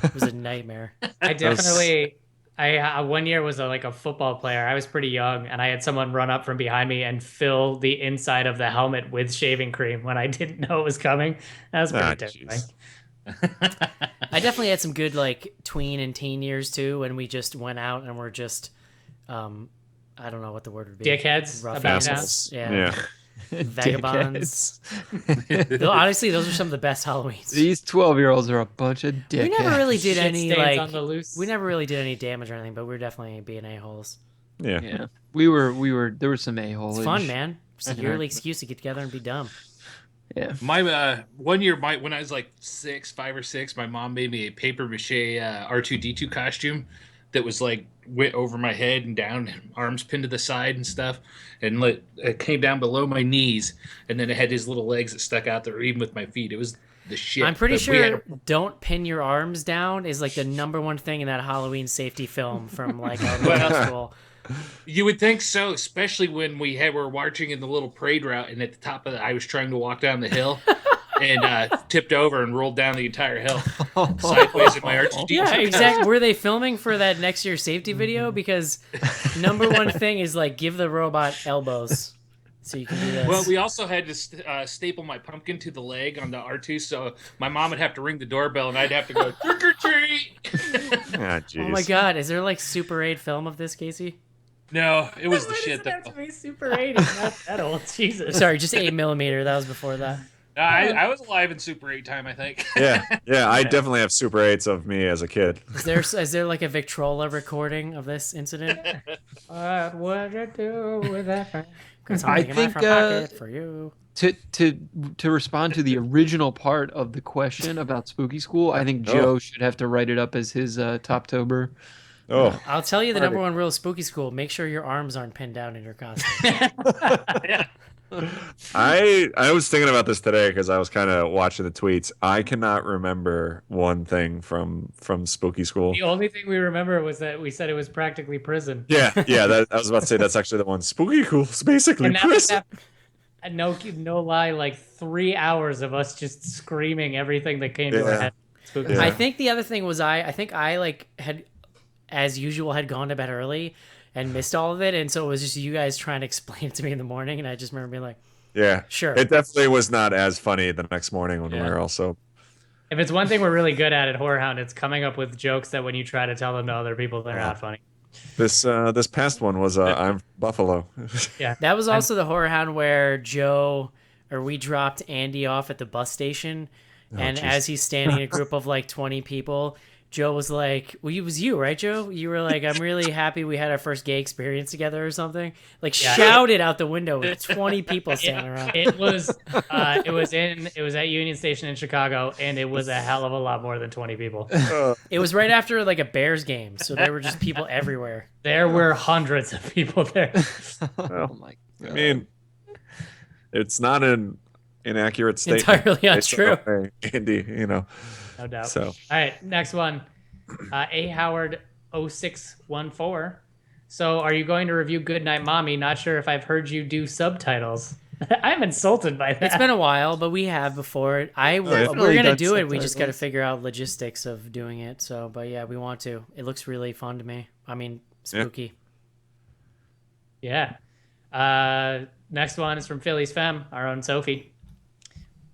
It was a nightmare. I definitely, one year was like a football player. I was pretty young and I had someone run up from behind me and fill the inside of the helmet with shaving cream when I didn't know it was coming. That was pretty terrifying. I definitely had some good like tween and teen years too, when we just went out and were just, I don't know what the word would be. Dickheads. Rough about assholes. Yeah. Vagabonds. Honestly, those are some of the best Halloweens. These 12-year-olds are a bunch of dickheads. We never really did any like. On the loose. We never really did any damage or anything, but we were definitely being a-holes. Yeah. We were. There was some a-hole. It's fun, man. It's a yearly excuse to get together and be dumb. Yeah. My one year, when I was like 5 or 6, my mom made me a paper mache R2D2 costume that was like went over my head and down, arms pinned to the side and stuff, and it came down below my knees, and then it had his little legs that stuck out there even with my feet. It was the shit. I'm pretty sure "Don't Pin Your Arms Down" is like the #1 thing in that Halloween safety film from like our middle school. You would think so, especially when we were marching in the little parade route, and at the top of I was trying to walk down the hill. And tipped over and rolled down the entire hill sideways in my R2D2. Yeah, exactly. Were they filming for that next year's safety video? Because #1 thing is like give the robot elbows so you can do this. Well, we also had to staple my pumpkin to the leg on the R2, so my mom would have to ring the doorbell and I'd have to go trick or treat. Oh my God, is there like Super 8 film of this, Casey? No, it was the Why shit does it that. have to be Super 8? It's not that old. Jesus. Sorry, just 8mm. That was before that. I was alive in Super 8 time, I think. Yeah, I definitely have Super 8s of me as a kid. Is there like a Victrola recording of this incident? What would you do with that? I think for you. To respond to the original part of the question about Spooky School, I think Joe should have to write it up as his Toptober. Oh, I'll tell you the number one rule of Spooky School: make sure your arms aren't pinned down in your costume. Yeah. I was thinking about this today because I was kind of watching the tweets. I cannot remember one thing from Spooky School. The only thing we remember was that we said it was practically prison. Yeah. I was about to say that's actually the one. Spooky School is basically prison. No lie, like 3 hours of us just screaming everything that came to our head. Yeah. I think the other thing was I think I like had, as usual, had gone to bed early and missed all of it, and so it was just you guys trying to explain it to me in the morning, and I just remember being like, yeah, sure. It definitely was not as funny the next morning when we were also. If it's one thing we're really good at Horror Hound, it's coming up with jokes that when you try to tell them to other people, they're not funny. This past one was I'm Buffalo. Yeah, that was also the Horror Hound where we dropped Andy off at the bus station, and as he's standing in a group of like 20 people, Joe was like, well, it was you, right, Joe? You were like, I'm really happy we had our first gay experience together or something. Like, shouted out the window with 20 people standing around. It was at Union Station in Chicago, and it was a hell of a lot more than 20 people. It was right after like a Bears game, so there were just people everywhere. There were hundreds of people there. Oh my God. I mean, it's not an inaccurate statement. Entirely untrue. Andy, No doubt. So. All right, next one. A Howard 0614. So, are you going to review Goodnight Mommy? Not sure if I've heard you do subtitles. I'm insulted by that. It's been a while, but we have before. We're gonna do it. We just got to figure out logistics of doing it. So, but yeah, we want to. It looks really fun to me. I mean, spooky. Yeah. Next one is from Philly's Femme, our own Sophie.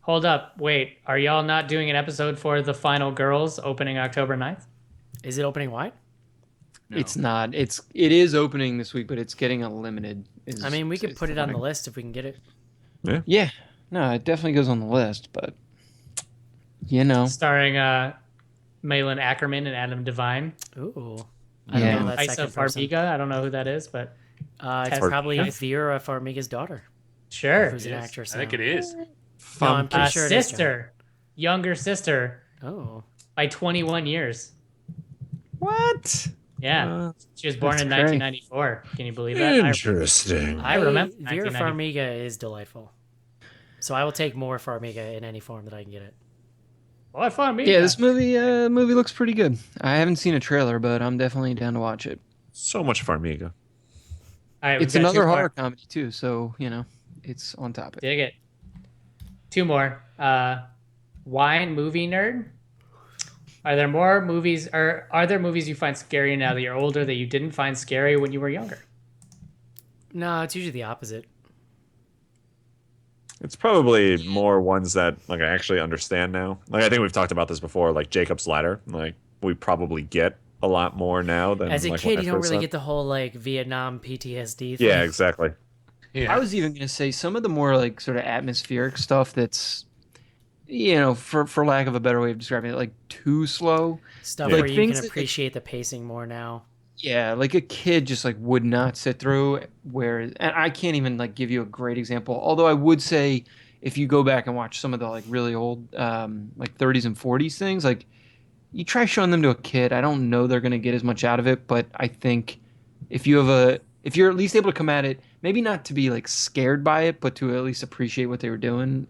Hold up. Wait, are y'all not doing an episode for The Final Girls opening October 9th? Is it opening wide? No. It's not. It is opening this week, but it's getting unlimited. I mean, we could put it on the list if we can get it. Yeah. No, it definitely goes on the list, but starring Malin Ackerman and Adam Devine. Ooh. I don't know Isa Farmiga. I don't know who that is, but it's probably Vera Farmiga's daughter. Sure. Who's an actress. I think it is. No, I'm pretty sure it is. Sister. Younger sister. Oh. By 21 years. What? Yeah. She was born in 1994. Can you believe that? Interesting. I remember. Vera Farmiga is delightful. So I will take more Farmiga in any form that I can get it. Well, Farmiga. Yeah, this movie looks pretty good. I haven't seen a trailer, but I'm definitely down to watch it. So much Farmiga. All right, it's another horror comedy too, so it's on topic. Dig it. Two more. Wine movie nerd. Are there movies you find scary now that you're older that you didn't find scary when you were younger? No, it's usually the opposite. It's probably more ones that I actually understand now. I think we've talked about this before, like Jacob's Ladder. We probably get a lot more now than as a kid. You don't really get the whole Vietnam PTSD thing. Yeah, exactly. Yeah. I was even gonna say some of the more sort of atmospheric stuff that's, for lack of a better way of describing it, too slow. Stuff where you can appreciate the pacing more now. Yeah, a kid just would not sit through. And I can't even give you a great example. Although I would say, if you go back and watch some of the really old 30s and 40s things, you try showing them to a kid, I don't know they're gonna get as much out of it. But I think if you're at least able to come at it, maybe not to be scared by it, but to at least appreciate what they were doing,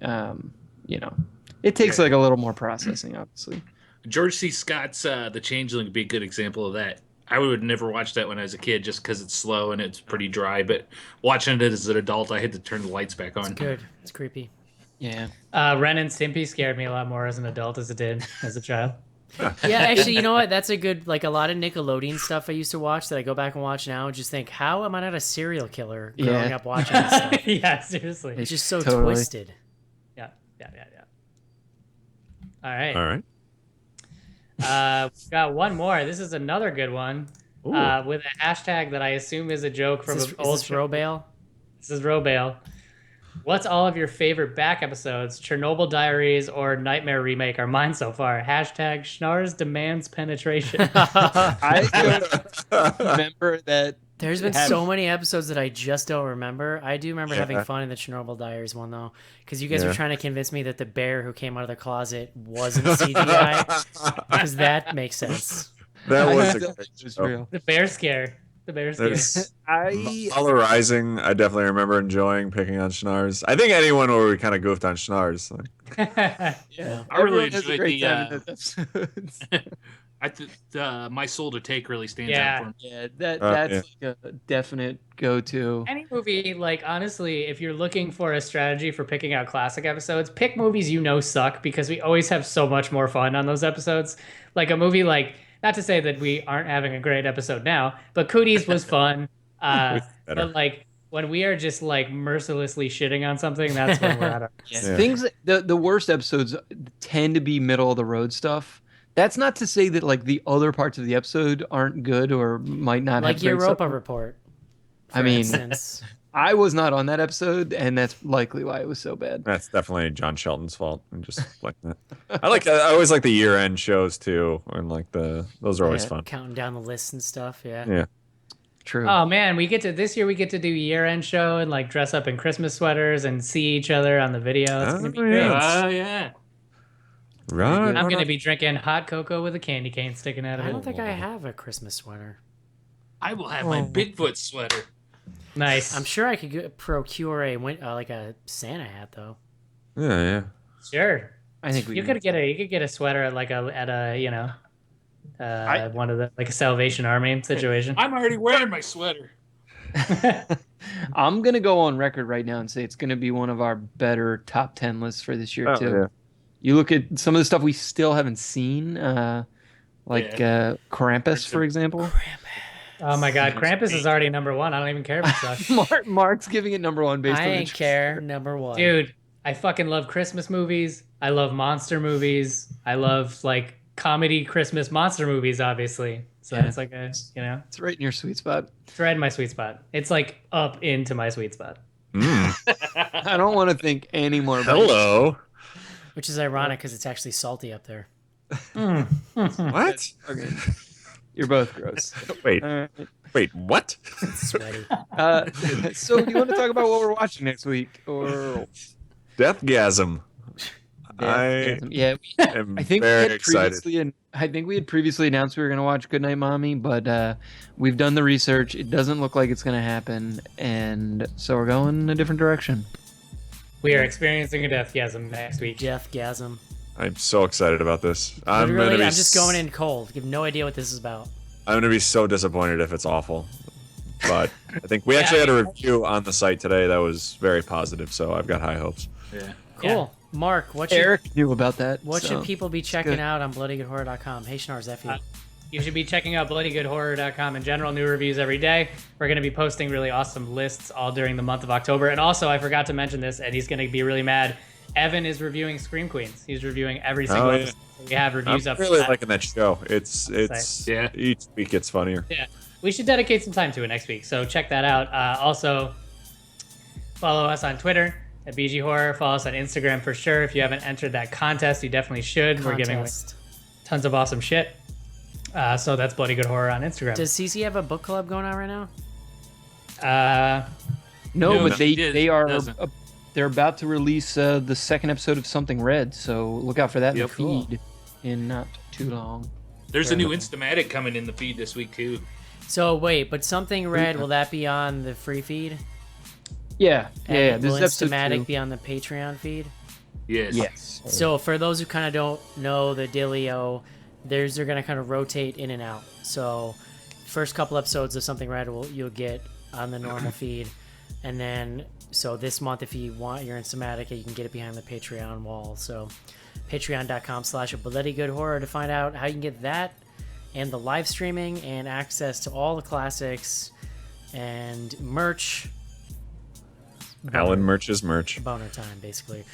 it takes a little more processing, obviously. George C. Scott's The Changeling would be a good example of that. I would never watch that when I was a kid just because it's slow and it's pretty dry. But watching it as an adult, I had to turn the lights back on. It's good. It's creepy. Yeah. Ren and Stimpy scared me a lot more as an adult as it did as a child. Yeah, actually, you know what? That's a good, a lot of Nickelodeon stuff I used to watch that I go back and watch now and just think, how am I not a serial killer growing up watching this stuff? Yeah, seriously. It's just so twisted. Yeah. All right. We've got one more. This is another good one with a hashtag that I assume is a joke from old Robale. This is Robale. What's all of your favorite back episodes? Chernobyl Diaries or Nightmare Remake are mine so far. Hashtag Schnars demands penetration. I don't remember that. There's been so many episodes that I just don't remember. I do remember having fun in the Chernobyl Diaries one, though, because you guys were trying to convince me that the bear who came out of the closet wasn't CGI, because that makes sense. That was real. The bear scare. The bear scare. Valor Rising, I definitely remember enjoying picking on Schnars. I think anyone where we kind of goofed on Schnars. Yeah, I really Everyone has a enjoyed great time in those episodes. I think My Soul to Take really stands Yeah. out for me. Yeah, that's like a definite go-to. Any movie, like, honestly, if you're looking for a strategy for picking out classic episodes, pick movies you know suck, because we always have so much more fun on those episodes. Like a movie like, not to say that we aren't having a great episode now, but Cooties was fun. But like when we are just like mercilessly shitting on something, that's when we're at our Things the worst episodes tend to be middle of the road stuff. That's not to say that like the other parts of the episode aren't good or might not Like have great Europa stuff. Report. I mean, instance. I was not on that episode, and that's likely why it was so bad. That's definitely John Shelton's fault. And just like that. I always like the year-end shows too, and like those are always fun. Counting down the lists and stuff. Yeah. Yeah. True. Oh man, this year we get to do a year-end show and like dress up in Christmas sweaters and see each other on the video. It's gonna be great. Oh yeah. Right. I'm gonna be drinking hot cocoa with a candy cane sticking out of it. I don't think I have a Christmas sweater. I will have my Bigfoot sweater. Nice. I'm sure I could procure like a Santa hat though. Yeah. Sure. I think you could get a sweater at one of the like a Salvation Army situation. I'm already wearing my sweater. I'm gonna go on record right now and say it's gonna be one of our better top 10 lists for this year too. Yeah. You look at some of the stuff we still haven't seen, Krampus, for example. Oh my God, Krampus is already number one. I don't even care if it sucks. Mark's giving it number one based on I ain't care. Number one. Dude, I fucking love Christmas movies. I love monster movies. I love like comedy Christmas monster movies, obviously. So it's like it's right in your sweet spot. It's right in my sweet spot. It's like up into my sweet spot. I don't want to think any more about Hello. Which is ironic because it's actually salty up there. What? Okay. You're both gross. Wait, what? It's sweaty. So do you want to talk about what we're watching next week? Or Deathgasm. I think very excited. I think we had previously announced we were going to watch Goodnight Mommy, but we've done the research. It doesn't look like it's going to happen, and so we're going in a different direction. We are experiencing a deathgasm next week. Deathgasm. I'm so excited about this. I'm just going in cold. You have no idea what this is about. I'm going to be so disappointed if it's awful. But I think we actually had a review on the site today that was very positive, so I've got high hopes. Yeah. Cool. Yeah. Mark, Eric knew about that. What should people be checking out on bloodygoodhorror.com? Hey, Schnars, F you. You should be checking out bloodygoodhorror.com in general. New reviews every day. We're going to be posting really awesome lists all during the month of October. And also, I forgot to mention this, and he's going to be really mad. Evan is reviewing Scream Queens. He's reviewing every single episode. We have reviews I'm up. really liking that show. It's each week it's funnier. Yeah, we should dedicate some time to it next week. So check that out. Also, follow us on Twitter at BG Horror. Follow us on Instagram for sure. If you haven't entered that contest, you definitely should. We're giving away tons of awesome shit. So that's Bloody Good Horror on Instagram. Does CC have a book club going on right now? No, but they are they're about to release the second episode of Something Red, so look out for that in the feed in not too long. There's a new Instamatic coming in the feed this week too. So wait, but Something Red, will that be on the free feed? Yeah, And This will is episode Instamatic 2. be on the Patreon feed? Yes. So for those who kind of don't know the dealio, they're going to kind of rotate in and out. So first couple episodes of Something Red you'll get on the normal feed, and then so this month if you want your Instamatic, you can get it behind the Patreon wall. So patreon.com/bloodygoodhorror to find out how you can get that and the live streaming and access to all the classics and merch. Alan merch's merch. Boner time, basically.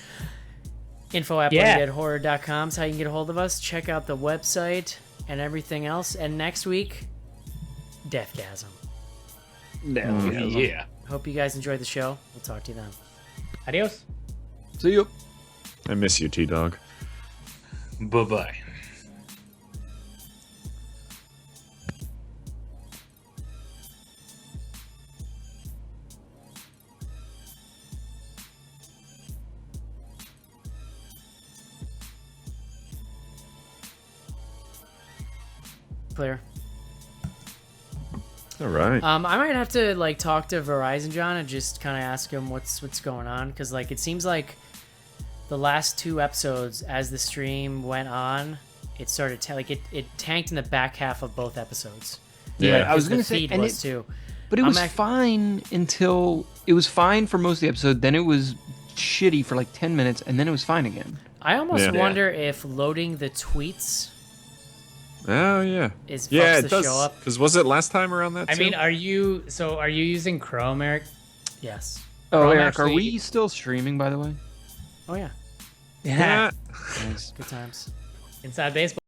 Info@bloodygoodhorror.com is how you can get a hold of us. Check out the website and everything else. And next week, Deathgasm. Yeah. Hope you guys enjoyed the show. We'll talk to you then. Adios. See you. I miss you, T-Dog. Bye-bye. Clear. All right. I might have to like talk to Verizon John and just kind of ask him what's going on, because like it seems like the last 2 episodes, as the stream went on, it started it tanked in the back half of both episodes. Yeah, I was going gonna to say, feed and was too. But it was fine until it was fine for most of the episode. Then it was shitty for like 10 minutes, and then it was fine again. I almost wonder if loading the tweets. Oh yeah. Is yeah, it it does. show up. Because was it last time around that? I too? mean, are you using Chrome, Eric? Yes. Oh, Chrome Eric, are actually- we still streaming, by the way? Oh yeah. Yeah. Nice. Good times. Inside Baseball.